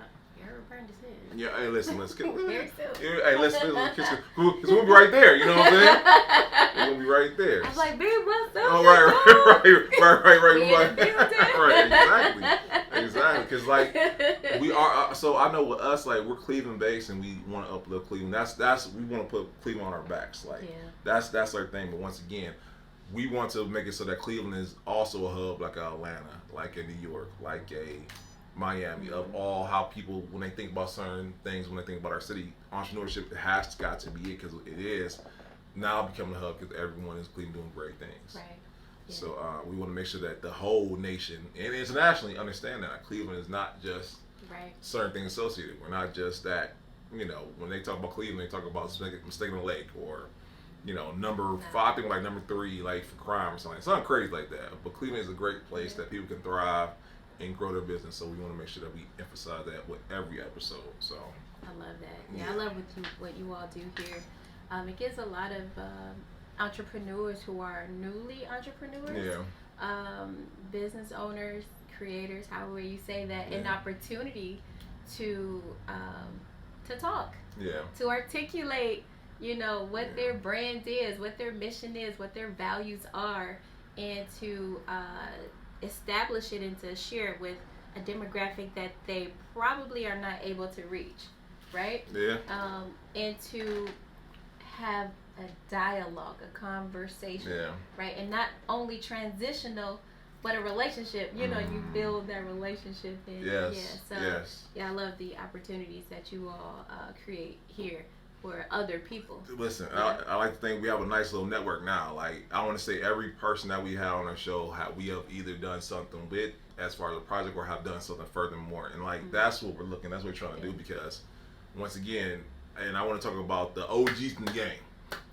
burned his head. Yeah, hey, listen, let's get. Very soon. Hey, listen, because we'll be right there. You know what I'm saying? We're gonna be right there. I was like, babe, what's up? Oh, right. We in the building. Right, exactly. Because like we are. So I know with us, like we're Cleveland based, and we want to uplift Cleveland. That's we want to put Cleveland on our backs. Like that's our thing. But once again, we want to make it so that Cleveland is also a hub, like a Atlanta, like a New York, like a Miami, of all how people, when they think about certain things, when they think about our city, entrepreneurship has got to be it, because it is now becoming a hub, because everyone is Cleveland doing great things. Right. Yeah. So we want to make sure that the whole nation and internationally understand that Cleveland is not just certain things associated. We're not just that, when they talk about Cleveland, they talk about mistaken lake, or number 5, I think like number 3, like for crime or something crazy like that. But Cleveland is a great place that people can thrive and grow their business. So we want to make sure that we emphasize that with every episode. So I love that. Yeah, I love what you all do here. It gives a lot of entrepreneurs who are newly entrepreneurs, business owners, creators, however you say that, an opportunity to talk, to articulate, what their brand is, what their mission is, what their values are, and to establish it and to share it with a demographic that they probably are not able to reach, right? Yeah. And to have a dialogue, a conversation, right? And not only transitional, but a relationship. You build that relationship. And I love the opportunities that you all create here for other people. Listen, I like to think we have a nice little network now. Like, I want to say every person that we have on our show, we have either done something with as far as a project, or have done something furthermore. And like that's what we're looking, that's what we're trying to do, because once again, and I want to talk about the OGs in the game.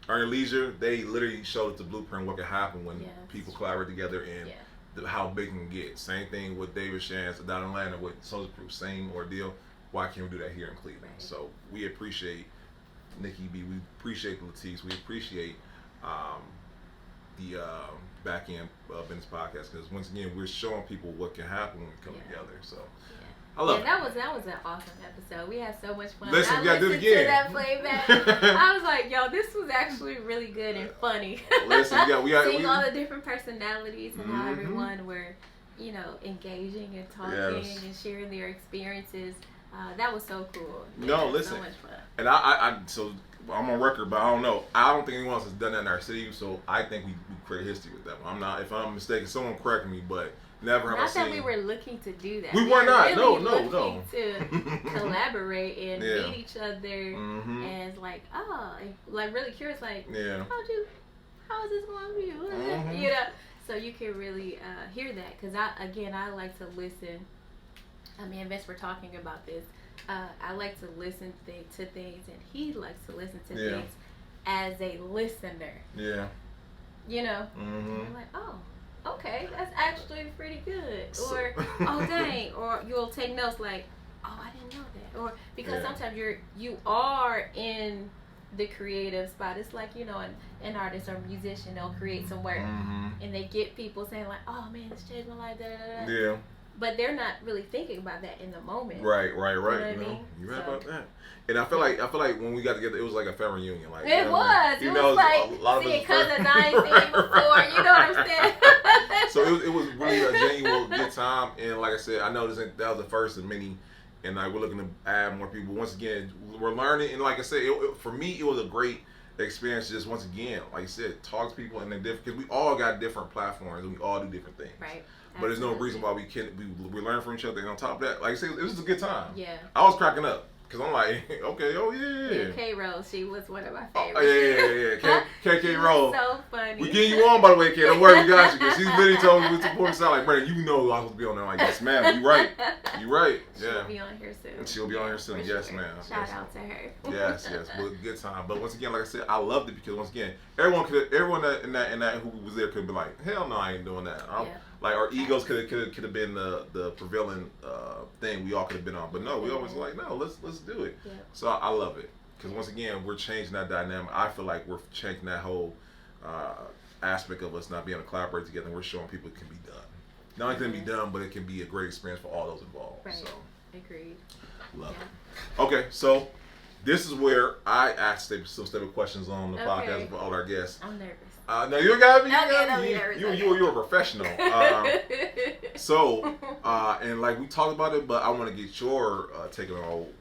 Earn Leisure, they literally showed us the blueprint what can happen when people collaborate together, and how big it can get. Same thing with David Shands down in Atlanta with Social Proof, same ordeal. Why can't we do that here in Cleveland? Right. So we appreciate Nikki B, we appreciate Latisse, we appreciate the back end business podcast, because once again we're showing people what can happen when we come together. So I love it. That was an awesome episode. We had so much fun. Listen, we gotta do it again. To that playback. I was like, yo, this was actually really good and funny. Listen, seeing all the different personalities and how everyone were, engaging and talking and sharing their experiences. That was so cool. No, listen. So much fun. And so I'm on record, but I don't know. I don't think anyone else has done that in our city, so I think we create history with that one. If I'm mistaken, someone correct me, but never have I seen. Not that we were looking to do that. We were not. Really No. Looking to collaborate and meet each other, and it's like, like really curious, like, how is this going to be? So you can really hear that, because I like to listen. Me and Vince were talking about this. I like to listen to things, and he likes to listen to things as a listener. Yeah. And I'm like, oh, okay, that's actually pretty good. Or, oh, dang. Or you'll take notes like, oh, I didn't know that. Or because sometimes you are in the creative spot. It's like, you know, an artist or musician, they'll create some work and they get people saying like, oh man, this changed my life, da, da, da. Yeah. But they're not really thinking about that in the moment. Right. You know what I mean? You're right about that. And I feel like when we got together, it was like a family reunion. Like it was. It was like seeing cousins I ain't seen before. You know what I'm saying? So it was really a genuine good time. And like I said, I know that was the first of many. And like we're looking to add more people. Once again, we're learning. And like I said, for me, it was a great experience. Just once again, like I said, talk to people and then different, because we all got different platforms and we all do different things. Right. But there's no reason why we learn from each other. And on top of that, like I said, it was a good time. Yeah. I was cracking up. Because I'm like, okay, oh yeah. K Rose, she was one of my favorites. Oh, yeah. KK Rose. So funny. We getting you on, by the way, K. Don't worry, we got you. Because she's really told me with the point sound like, Brandon, you know I was supposed to be on there. I'm like, yes, ma'am. You right. Yeah. She'll be on here soon. She'll be on here soon. Yes, sure. ma'am. Shout out to her. Yes. But good time. But once again, like I said, I loved it because once again, everyone in that who was there could be like, hell no, I ain't doing that. Like our egos could have been the prevailing thing we all could have been on, but no, we always like, no, let's do it. Yeah. So I love it because once again we're changing that dynamic. I feel like we're changing that whole aspect of us not being able to collaborate together. And we're showing people it can be done. Not only can it be done, but it can be a great experience for all those involved. Right. So Agreed. Love it. Okay, so this is where I ask some type of questions on the podcast for all our guests. I'm nervous. No, you gotta be. You're a professional. So, and like we talked about it, but I want to get your take on it.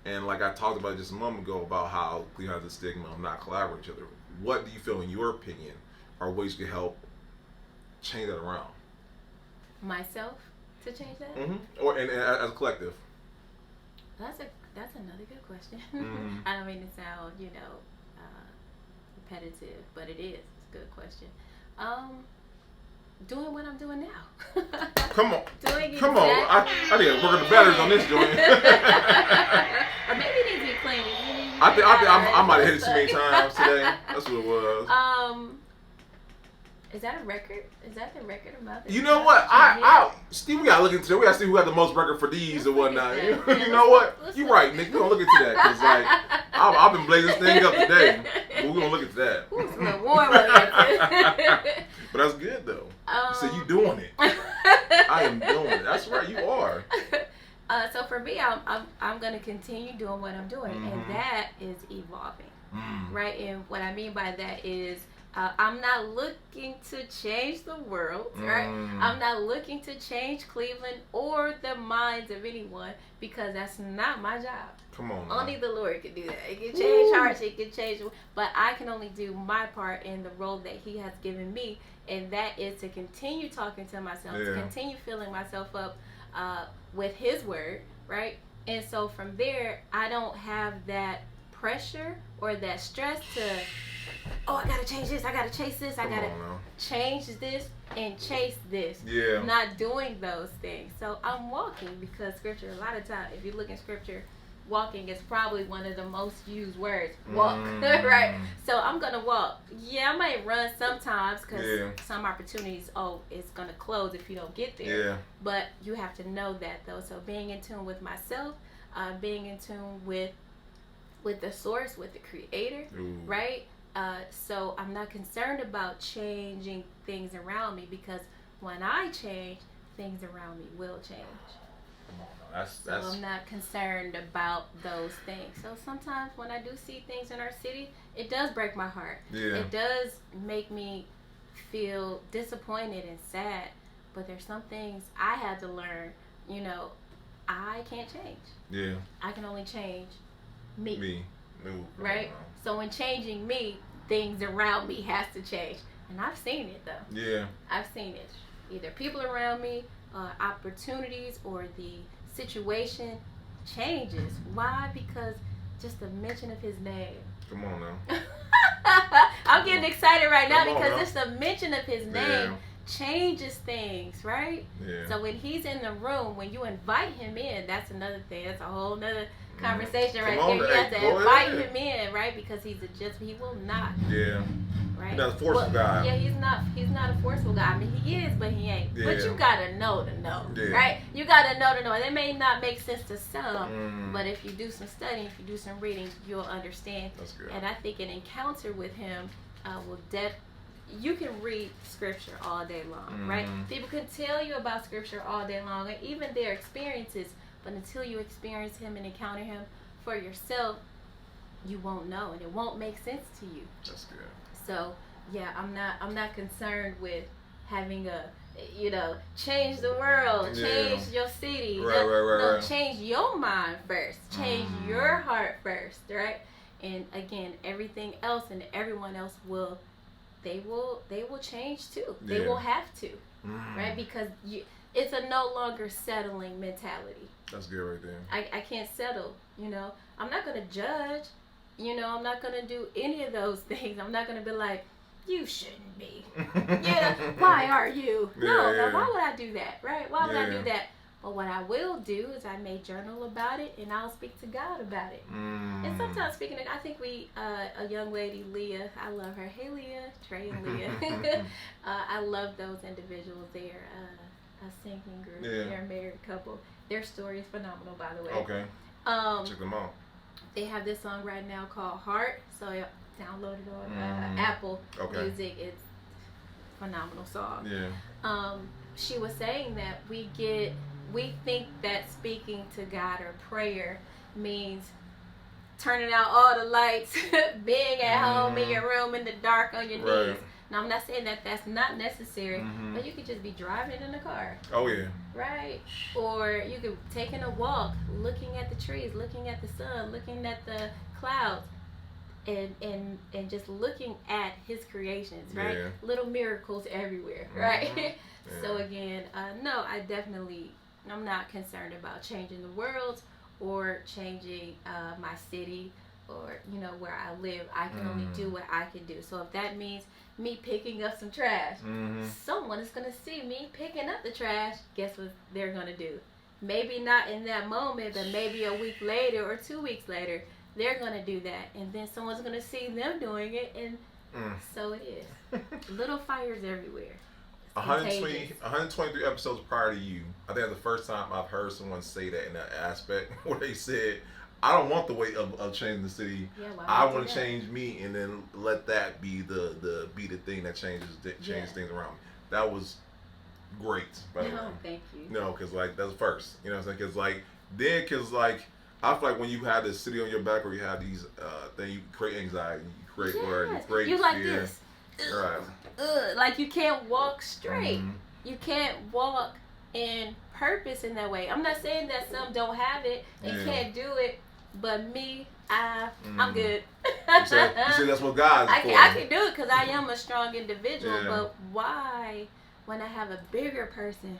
And like I talked about just a moment ago about how we have the stigma of not collaborating with each other. What do you feel, in your opinion, are ways you can help change that around? Myself to change that? Or and as a collective. That's another good question. I don't mean to sound, repetitive, but it is. Good question. Doing what I'm doing now. Come on. Doing Come on. I think we're working the batteries on this joint. Or maybe it needs to be clean. I think I might have hit it too many times today. That's what it was. Is that a record? Is that the record of my? You know what? Steve, we gotta look into it. We gotta see who had the most record for these or whatnot. You know what? You're right, Nick. We're gonna look into that because like I've been blazing this thing up today. But we're gonna look into that. It's a little warm But that's good though. So you doing it? I am doing it. That's right. You are. So for me, I'm gonna continue doing what I'm doing, and that is evolving, right? And what I mean by that is. I'm not looking to change the world, right? I'm not looking to change Cleveland or the minds of anyone because that's not my job. Come on. Only the Lord can do that. It can change hearts, it can change, but I can only do my part in the role that He has given me, and that is to continue talking to myself, to continue filling myself up with His word, right? And so from there, I don't have that pressure or that stress to, oh, I gotta change this, I gotta chase this, I gotta change this and chase this. Yeah. Not doing those things. So I'm walking because scripture, a lot of times, if you look in scripture, walking is probably one of the most used words. Walk, right? So I'm gonna walk. Yeah, I might run sometimes because some opportunities, it's gonna close if you don't get there. Yeah. But you have to know that though. So being in tune with myself, being in tune with the source, with the creator, right? So I'm not concerned about changing things around me because when I change, things around me will change. So I'm not concerned about those things. So sometimes when I do see things in our city, it does break my heart. Yeah. It does make me feel disappointed and sad. But there's some things I had to learn, I can't change. Yeah. I can only change me. No. Right? So in changing me, things around me has to change. And I've seen it though. Yeah. I've seen it. Either people around me, opportunities, or the situation changes. Why? Because just the mention of His name. Come on now. I'm getting excited right now because just the mention of His name changes things, right? Yeah. So when He's in the room, when you invite Him in, that's another thing. That's a whole nother conversation right there. You have to invite Him in, right? Because He will not right? He's not a forceful guy. Yeah, he's not a forceful guy. I mean, he is, but he ain't. Yeah. But you gotta know to know, right? You gotta know to know. It may not make sense to some, but if you do some studying, if you do some reading, you'll understand. That's good. And I think an encounter with him will you can read scripture all day long, right? People can tell you about scripture all day long, and even their experiences, but until you experience him and encounter him for yourself, you won't know, and it won't make sense to you. That's good. So yeah, I'm not concerned with having a, change the world, change your city. Right. Change your mind first. Change your heart first, right? And again, everything else and everyone else will change too. They will have to, right? Because it's a no longer settling mentality. That's good right there. I can't settle, I'm not going to judge, I'm not going to do any of those things. I'm not going to be like, you shouldn't be. Why are you? No, why would I do that, right? Why would I do that? But what I will do is I may journal about it, and I'll speak to God about it. And sometimes I think a young lady, Leah, I love her. Hey, Leah, Trey and Leah. I love those individuals. They're a singing group. They're a married couple. Their story is phenomenal, by the way. Okay. Check them out. They have this song right now called Heart. So download it on Apple Music. It's a phenomenal song. Yeah. She was saying that we think that speaking to God or prayer means turning out all the lights, being at home in your room in the dark on your knees. Now, I'm not saying that that's not necessary, but you could just be driving in the car. Oh, yeah. Right? Or you could taking a walk, looking at the trees, looking at the sun, looking at the clouds, and just looking at his creations, right? Yeah. Little miracles everywhere, right? So again, no, I'm not concerned about changing the world or changing my city or, where I live. I can only do what I can do. So if that means me picking up some trash, someone is going to see me picking up the trash. Guess what they're going to do? Maybe not in that moment, but maybe a week later or 2 weeks later, they're going to do that. And then someone's going to see them doing it. And so it is. Little fires everywhere. 123 episodes prior to you, I think that's the first time I've heard someone say that in that aspect where they said, I don't want the weight of changing the city. I want to change me, and then let that be the thing that changes things around me. That was great, by the way. Thank you. Because that's first. You know what I'm saying? Because I feel like when you have this city on your back or you have these things, you create anxiety, you create worry, you create fear. Like this. Right. Like you can't walk straight. You can't walk in purpose in that way. I'm not saying that some don't have it and can't do it, but me, I'm good. You say that's what God is for. I can do it because I am a strong individual, but why when I have a bigger person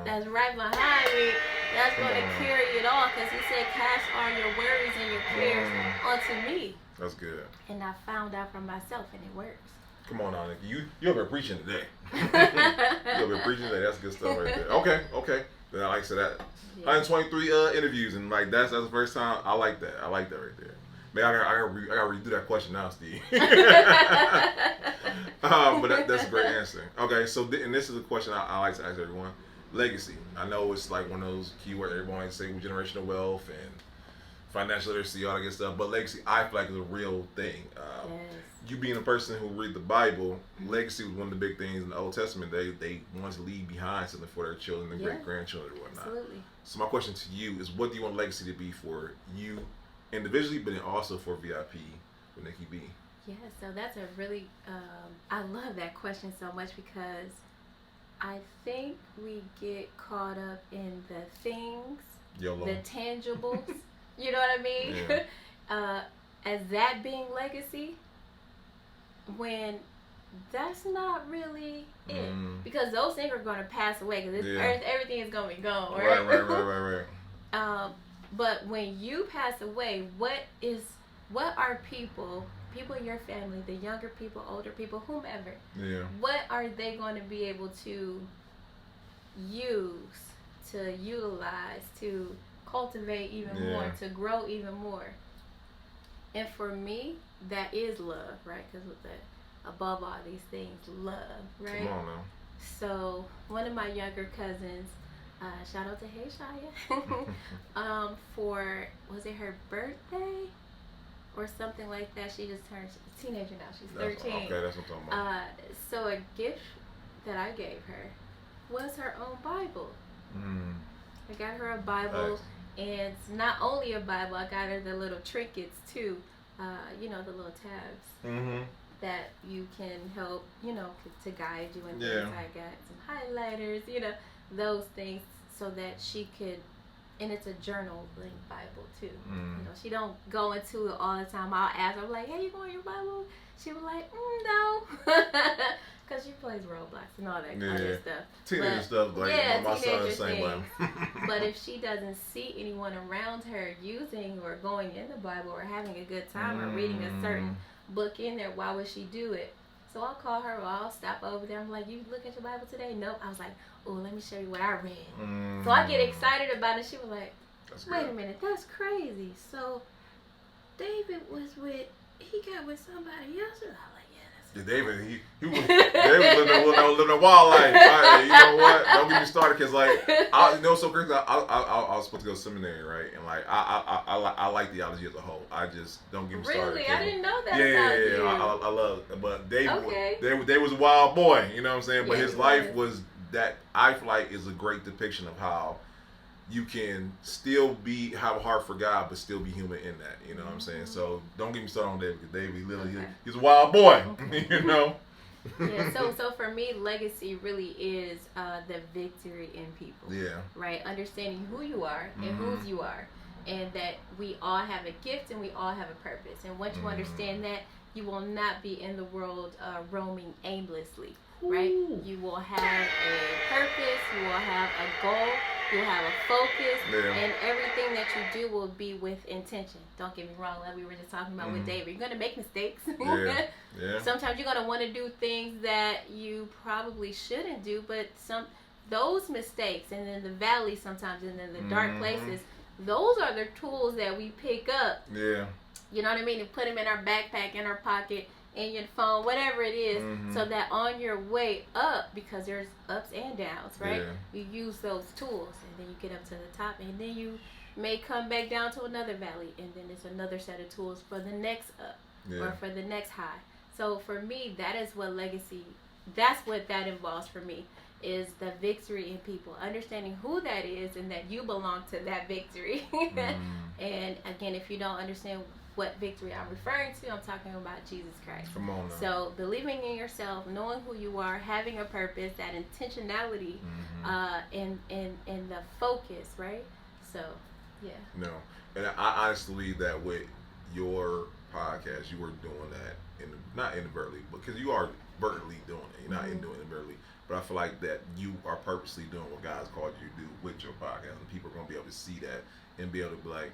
that's right behind me that's going to carry it all? Because he said cast all your worries and your cares onto me. That's good. And I found out for myself, and it works. Come on now, Nikki. You've been preaching today. You've been preaching today. That's good stuff right there. Okay. Then like I said, that 123 interviews, and that's the first time. I like that. I like that right there. Man, I gotta redo that question now, Steve. But that's a great answer. Okay, so and this is a question I like to ask everyone. Legacy. I know it's like one of those keywords everyone likes to say with generational wealth and financial literacy, all that good stuff. But legacy, I feel like is a real thing. You being a person who read the Bible, legacy was one of the big things in the Old Testament. They wanted to leave behind something for their children and great grandchildren and whatnot. Absolutely. So my question to you is, what do you want legacy to be for you individually, but then also for VIP with Nikki B? Yeah, so that's a really, I love that question so much because I think we get caught up in the things, YOLO. the tangibles, you know what I mean? Yeah. As that being legacy, when that's not really it. Because those things are going to pass away because this earth, everything is going to be gone, right? Right. But when you pass away, what are people in your family, the younger people, older people, whomever, what are they going to be able to use, to utilize, to cultivate even more, to grow even more? And for me, that is love, right? Because above all these things, love, right? Come on now. So one of my younger cousins, shout out to Hey Shia, for, was it her birthday or something like that? She just turned a teenager now. She's 13. Okay, that's what I'm talking about. So a gift that I gave her was her own Bible. I got her a Bible, and not only a Bible, I got her the little trinkets too. You know, the little tabs that you can help, you know, to guide you in things. I got some highlighters, you know, those things, so that she could, and it's a journaling Bible too. You know, she don't go into it all the time. I'll ask her, like, hey, you going your Bible? She was like, no. Because she plays Roblox and all that kind of stuff. Teenager stuff, like my son the same way. But if she doesn't see anyone around her using or going in the Bible or having a good time or reading a certain book in there, why would she do it? So I'll call her or I'll stop over there. I'm like, you look at your Bible today? Nope. I was like, oh, let me show you what I read. So I get excited about it. She was like, wait a minute, that's crazy. So David got with somebody else. And I'm like, yeah, David, he was living a wild life. You know what? Don't get me started, because like, you know, so crazy. I was supposed to go to seminary, right? And like, I like theology as a whole. I just don't get me started. Really, I didn't know that. Yeah. I love it. But David was a wild boy. You know what I'm saying? But his life was that, I feel like, is a great depiction of how you can still have a heart for God, but still be human in that. You know what I'm saying? So don't get me started on David, because David, literally, he's a wild boy. You know? Yeah. So for me, legacy really is the victory in people. Yeah. Right. Understanding who you are and whose you are, and that we all have a gift and we all have a purpose. And once you understand that, you will not be in the world roaming aimlessly. Right? You will have a purpose, you will have a goal, you'll have a focus, and everything that you do will be with intention. Don't get me wrong, like we were just talking about with David. You're going to make mistakes. Sometimes you're going to want to do things that you probably shouldn't do, but those mistakes, and then the valleys sometimes, and then the dark places, those are the tools that we pick up. Yeah. You know what I mean? And put them in our backpack, in our pocket, in your phone, whatever it is, so that on your way up, because there's ups and downs, right? You use those tools, and then you get up to the top, and then you may come back down to another valley, and then it's another set of tools for the next up or for the next high. So for me, that is what legacy, that's what that involves for me, is the victory in people, understanding who that is and that you belong to that victory. And again, if you don't understand what victory I'm referring to, I'm talking about Jesus Christ. Come on now. So believing in yourself, knowing who you are, having a purpose, that intentionality, and the focus, right? So, yeah. No, and I honestly believe that with your podcast, you were doing that not inadvertently, because you are vertically doing it. You're not inadvertently, but I feel like that you are purposely doing what God's called you to do with your podcast, and people are going to be able to see that and be able to be like,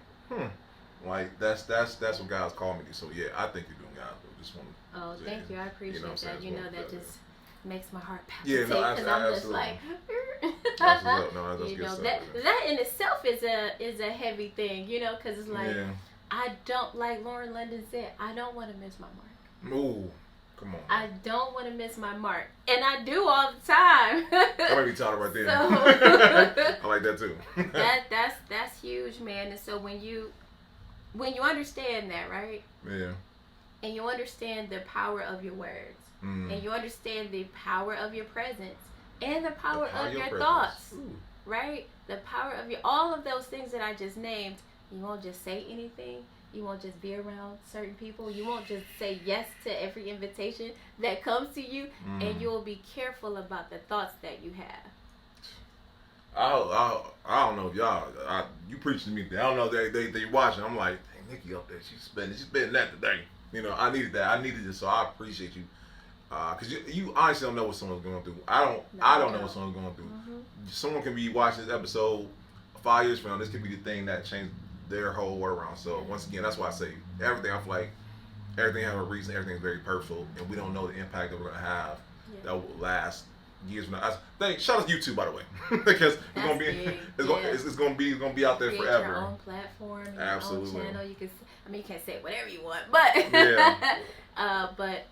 like that's what God's called me to. So yeah, I think you're doing God's will. Just want to. Oh, thank you. I appreciate that. You know, that just makes my heart palpitate. Yeah, no, because I'm just like. That's you know, that in itself is a heavy thing. You know, because it's like I don't, like Lauren London said, I don't want to miss my mark. Ooh. Come on. I don't want to miss my mark, and I do all the time. That might be title right there. So, I like that too. that's huge, man. And so when you understand that, right? Yeah. And you understand the power of your words, and you understand the power of your presence, and the power of your thoughts, right? The power of all of those things that I just named. You won't just say anything. You won't just be around certain people. You won't just say yes to every invitation that comes to you, and you'll be careful about the thoughts that you have. I don't know if y'all, you preach to me. I don't know if they watching. I'm like, dang, Nikki up there, she's spending that today. You know, I needed that. I needed this, so I appreciate you. Because you honestly don't know what someone's going through. I don't know what someone's going through. Someone can be watching this episode 5 years from now. This could be the thing that changed their whole world around. So once again, that's why I say everything. I feel like everything has a reason. Everything's very purposeful, and we don't know the impact that we're gonna have that will last years from now. Shout out to YouTube, by the way, because it's gonna be out there create forever. Your own platform, your absolutely. own channel. You can, you can't say whatever you want, but but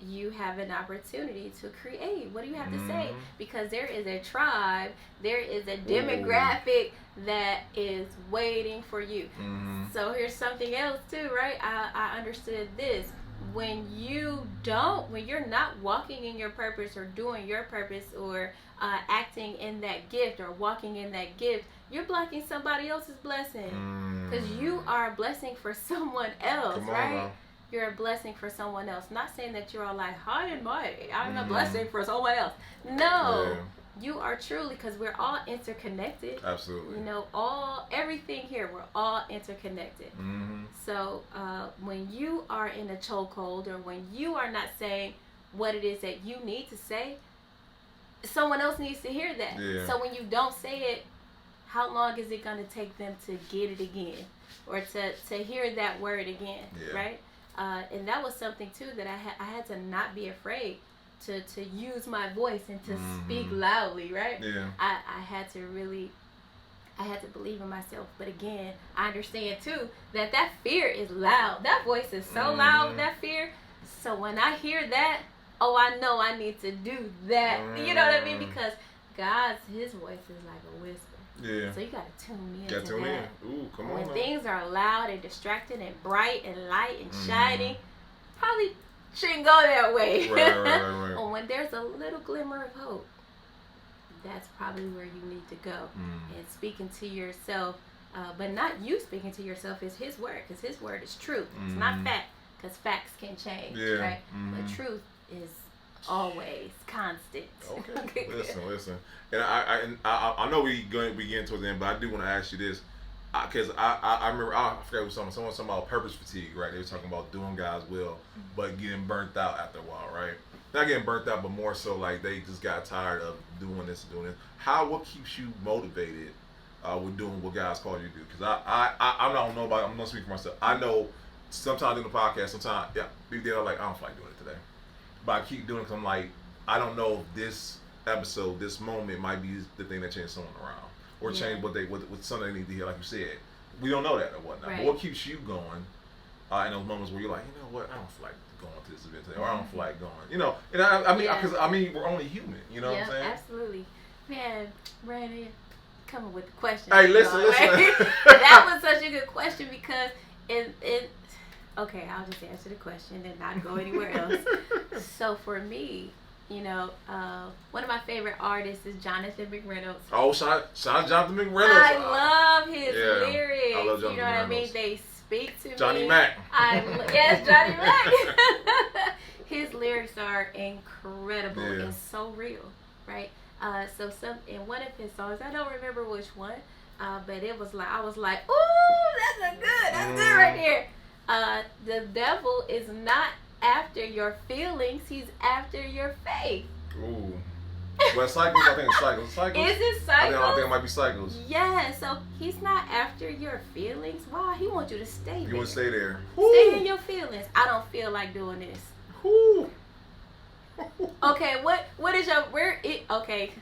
you have an opportunity to create. What do you have to say? Because there is a tribe, there is a demographic that is waiting for you. So here's something else too, right? I understood this. When you're not walking in your purpose or doing your purpose or acting in that gift or walking in that gift, you're blocking somebody else's blessing. Because you are a blessing for someone else, right? Now. You're a blessing for someone else. Not saying that you're all like, high and mighty, I'm a blessing for someone else. No. You are truly, because we're all interconnected. Absolutely. You know, everything here, we're all interconnected. So when you are in a chokehold or when you are not saying what it is that you need to say, someone else needs to hear that. Yeah. So when you don't say it, how long is it going to take them to get it again or to hear that word again, right? And that was something too that I had to not be afraid to use my voice and to speak loudly, right? Yeah. I had to believe in myself. But again, I understand too that fear is loud. That voice is so loud, that fear. So when I hear that, I know I need to do that. You know what I mean? Because his voice is like a whisper. Yeah. So you gotta tune in. Tune in. Ooh, come on. When things are loud and distracting and bright and light and shining, probably shouldn't go that way. Right. Or when there's a little glimmer of hope, that's probably where you need to go. And speaking to yourself, but not you speaking to yourself, is His word, because His word is truth. It's not fact, because facts can change, right? But truth is always constant. Okay. Listen. And I know we get into the end, but I do want to ask you this, because I remember, I forgot what someone talking about purpose fatigue, right? They were talking about doing God's will, but getting burnt out after a while, right? Not getting burnt out, but more so like they just got tired of doing this and doing this. What keeps you motivated with doing what God's called you to do? Because I don't know about, I'm not speaking for myself. I know sometimes in the podcast, sometimes they're like, I don't feel like doing it today. But I keep doing it because I'm like, I don't know if this episode, this moment might be the thing that changes someone around. Or change what something they need to hear, like you said. We don't know that or whatnot. Right. But what keeps you going in those moments where you're like, you know what, I don't feel like going to this event today, or I don't feel like going. You know, and I mean, we're only human. You know what I'm saying? Absolutely. Man, Brandon, coming with the question. Hey, listen. That was such a good question because okay, I'll just answer the question and not go anywhere else. So for me, you know, one of my favorite artists is Jonathan McReynolds. Oh, shout out Jonathan McReynolds. I love his lyrics. I love Jonathan, you know what I mean? They speak to Johnny Mac. Yes, Johnny Mac. His lyrics are incredible and so real, right? So in one of his songs, I don't remember which one, but it was like, I was like, ooh, that's good right there. The devil is not after your feelings, he's after your faith. Ooh. Well, cycles, I think it's cycles. Is it cycles? I think it might be cycles. Yeah, so he's not after your feelings. Why? He wants you to stay there. You want to stay there. Stay in your feelings. I don't feel like doing this. Ooh. Okay, what is your, okay,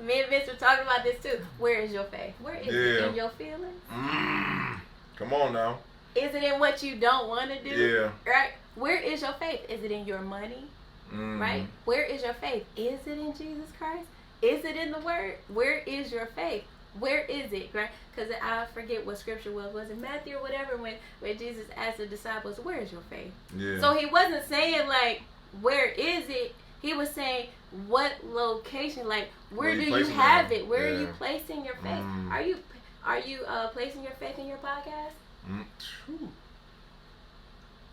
me and Vince were talking about this too. Where is your faith? Where is it? In your feelings? Come on now. Is it in what you don't want to do? Yeah. Right? Where is your faith? Is it in your money? Right? Where is your faith? Is it in Jesus Christ? Is it in the Word? Where is your faith? Where is it? Right? Because I forget what scripture was. Was it Matthew or whatever when Jesus asked the disciples, where is your faith? Yeah. So he wasn't saying like, where is it? He was saying, what location? Like, where do you have it? Where are you placing your faith? Are you placing your faith in your podcast?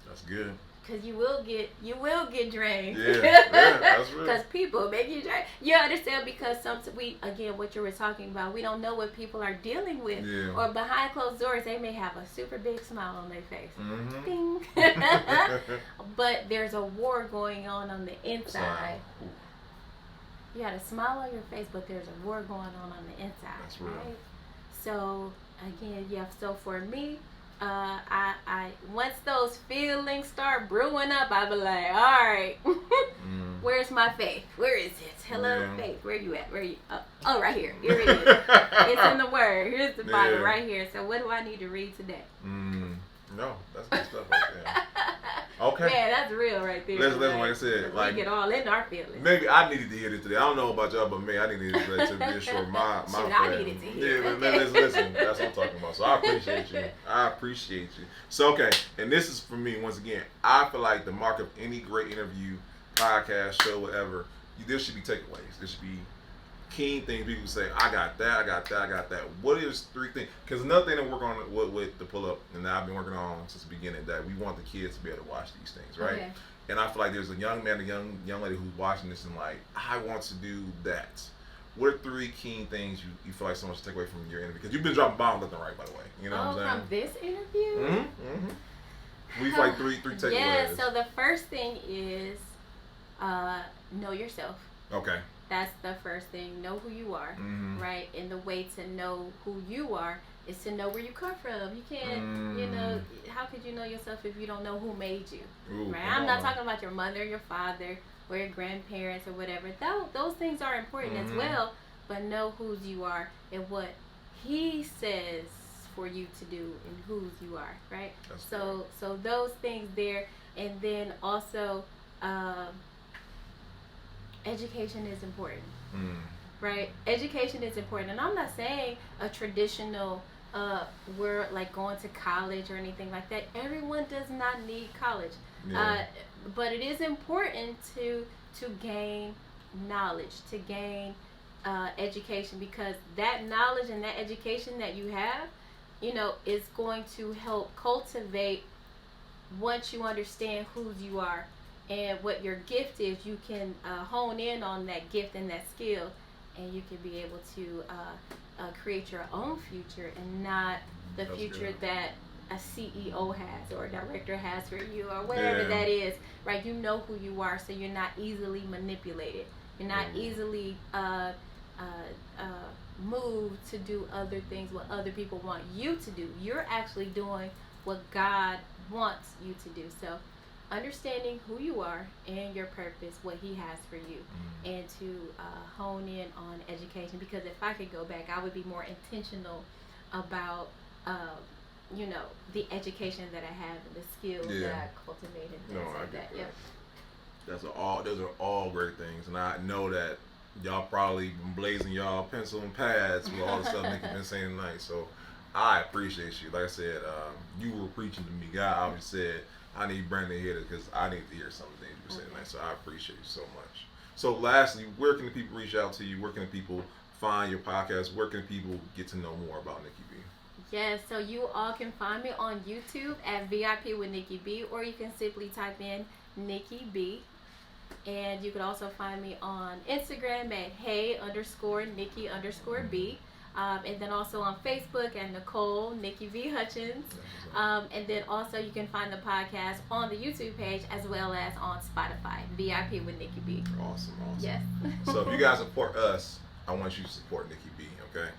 That's good. Because you will get drained. Yeah, that's real. Because people make you drained. You understand? Because what you were talking about, we don't know what people are dealing with. Yeah. Or behind closed doors, they may have a super big smile on their face. Ding. But there's a war going on the inside. You got a smile on your face, but there's a war going on the inside. That's real. Right? So again, so for me, I once those feelings start brewing up, I be like, all right, where's my faith? Where is it? Hello, faith. Where you at? Where you? Oh, right here. Here it is. It's in the Word. Here's the Bible right here. So what do I need to read today? No, that's good stuff right there. Okay. Man, that's real right there. Listen, like I said, like we get all in our feelings. Maybe I needed to hear this today. I don't know about y'all, but me, I needed to hear this today to reassure my Shoot, friend. I needed to hear. Yeah, Okay. listen, that's what I'm talking about. So I appreciate you. I appreciate you. So okay, and this is for me once again. I feel like the mark of any great interview, podcast, show, whatever, there should be takeaways. There should be keen things people say, I got that, I got that, I got that. What is 3 things? Because another thing that we're working on with the pull up, and that I've been working on since the beginning, that we want the kids to be able to watch these things, right? Okay. And I feel like there's a young man, a young lady who's watching this and like, I want to do that. What are 3 key things you feel like someone should take away from your interview? Because you've been dropping bombs left and right, by the way. You know what I'm saying? From this interview? Mm-hmm. We like 3 takeaways. Yeah. So the first thing is know yourself. Okay. That's the first thing. Know who you are, right? And the way to know who you are is to know where you come from. You can't, you know, how could you know yourself if you don't know who made you? Ooh, right? I'm not talking about your mother, your father, or your grandparents or whatever. Those things are important as well, but know whose you are and what he says for you to do and whose you are, right? That's so those things there, and then also education is important, right? Education is important, and I'm not saying a traditional we're like going to college or anything like that. Everyone does not need college, but it is important to gain knowledge, to gain education, because that knowledge and that education that you have, you know, is going to help cultivate. Once you understand whose you are and what your gift is, you can hone in on that gift and that skill, and you can be able to create your own future and not the future that a CEO has or a director has for you or whatever that is, right? You know who you are, so you're not easily manipulated. You're not easily moved to do other things what other people want you to do. You're actually doing what God wants you to do. So understanding who you are and your purpose, what he has for you, and to hone in on education, because if I could go back, I would be more intentional about you know, the education that I have and the skills that I cultivate and things like that. Yep. Those are all great things, and I know that y'all probably been blazing y'all pencil and pads with all the stuff Nikki been saying tonight. So I appreciate you. Like I said, you were preaching to me. God obviously said, I need Brandon here because I need to hear some of the things you were saying tonight. So I appreciate you so much. So lastly, where can the people reach out to you? Where can the people find your podcast? Where can people get to know more about Nikki B? Yes, so you all can find me on YouTube at VIP with Nikki B, or you can simply type in Nikki B. And you can also find me on Instagram at hey_Nikki_B. And then also on Facebook at Nicole, Nikki B. Hutchins. And then also you can find the podcast on the YouTube page as well as on Spotify, VIP with Nikki B. Awesome. Yes. So if you guys support us, I want you to support Nikki B, okay?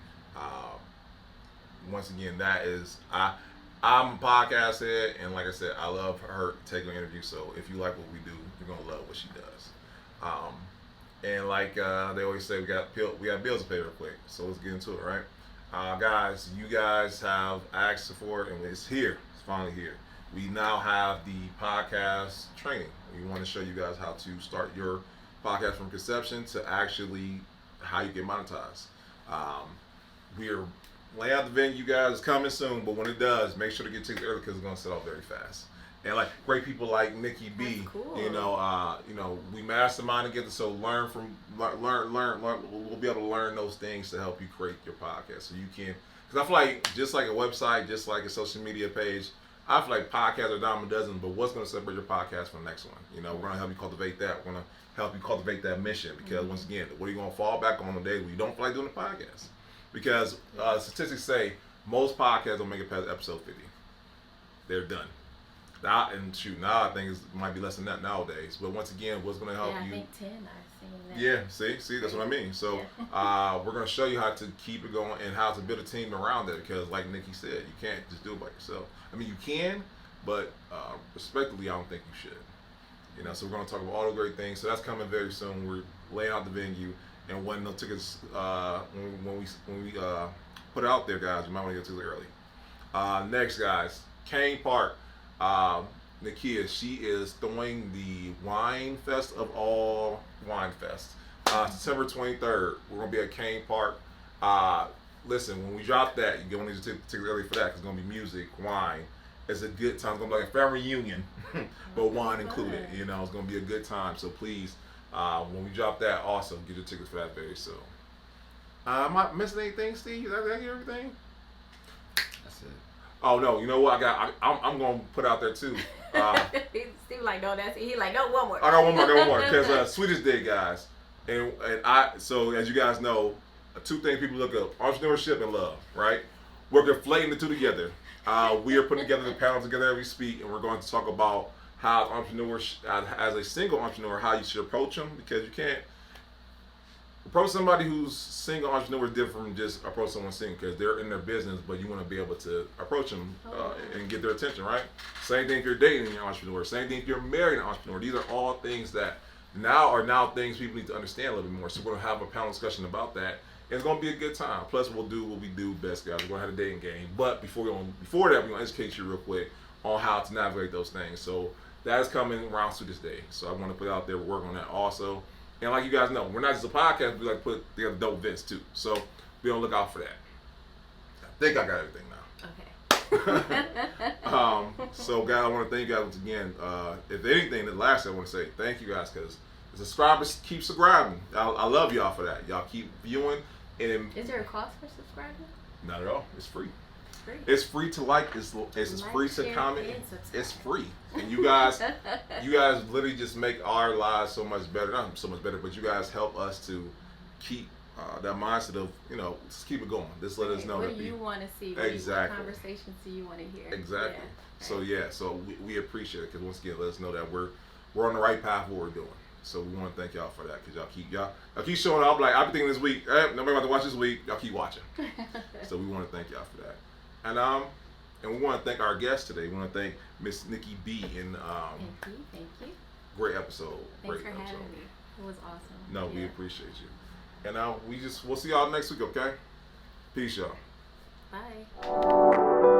Once again, that is, I'm a podcast head, and like I said, I love her taking an interview. So if you like what we do, you're gonna love what she does. And like they always say, we got bills to pay real quick. So let's get into it, right? Guys, you guys have asked for it, and it's here. It's finally here. We now have the podcast training. We want to show you guys how to start your podcast from conception to actually how you get monetized. We're laying out the venue, guys. It's coming soon, but when it does, make sure to get tickets early because it's going to sell out very fast. And like great people like Nikki B, cool. you know, we mastermind together. So learn. We'll be able to learn those things to help you create your podcast. So you can, because I feel like just like a website, just like a social media page, I feel like podcasts are a dime a dozen. But what's going to separate your podcast from the next one? You know, we're going to help you cultivate that. We're going to help you cultivate that mission, because once again, what are you going to fall back on the day when you don't feel like doing a podcast? Because statistics say most podcasts don't make it past episode 50. They're done. Now I think it might be less than that nowadays. But once again, what's going to help you? I think 10. I've seen that. Yeah, see, that's what I mean. So we're going to show you how to keep it going and how to build a team around it. Because like Nikki said, you can't just do it by yourself. I mean, you can, but respectively, I don't think you should. You know, so we're going to talk about all the great things. So that's coming very soon. We're laying out the venue. And when the tickets, when we put it out there, guys, you might want to get tickets early. Next, guys, Kane Park. Nakia, she is throwing the Wine Fest of all Wine Fest. September 23rd, we're gonna be at Kane Park. Listen, when we drop that, you're gonna need to take early for that because it's gonna be music, wine. It's a good time. It's gonna be like a family reunion, but wine included. You know, it's gonna be a good time. So please, when we drop that, also get your tickets for that very soon. Am I missing anything, Steve? Did I get everything? That's it. Oh no, you know what? I'm gonna put out there too. Steve like, no, that's it. He like, no, one more. I got one more. Because Sweetest Day, guys, and so as you guys know, two things people look up: entrepreneurship and love. Right? We're conflating the two together. We are putting together the panel together as we speak, and we're going to talk about how entrepreneurs, as a single entrepreneur, how you should approach them, because you can't approach somebody who's single entrepreneur different from just approach someone single, because they're in their business, but you want to be able to approach them and get their attention, right? Same thing if you're dating an entrepreneur. Same thing if you're married an entrepreneur. These are all things that now things people need to understand a little bit more. So we're going to have a panel discussion about that. It's going to be a good time. Plus, we'll do what we do best, guys. We're going to have a dating game. But before that, we're going to educate you real quick on how to navigate those things. So that is coming around to this day. So I want to put out there, work on that also. And like you guys know, we're not just a podcast. We like to put together dope events too. So be on the lookout for that. I think I got everything now. Okay. So guys, I want to thank you guys once again. If anything, the last thing I want to say, thank you guys, because the subscribers keep subscribing. I love y'all for that. Y'all keep viewing. And is there a cost for subscribing? Not at all. It's free. Free. It's free to like. It's Like, free to share, comment. and subscribe. It's free, and you guys literally just make our lives so much better. Not so much better, but you guys help us to keep that mindset of just keep it going. Just let us know what that do you want to see. Exactly. What conversations do you want to hear? Exactly. Yeah. So we appreciate it, because once again, let us know that we're on the right path. What we're doing. So we want to thank y'all for that, because y'all keep showing up. Like, I've been thinking this week, nobody about to watch this week. Y'all keep watching. So we want to thank y'all for that. And we want to thank our guest today. We want to thank Miss Nikki B. And thank you. Great episode. Thanks Great for episode. having me. It was awesome. No, we appreciate you. And we'll see y'all next week, okay? Peace, y'all. Bye.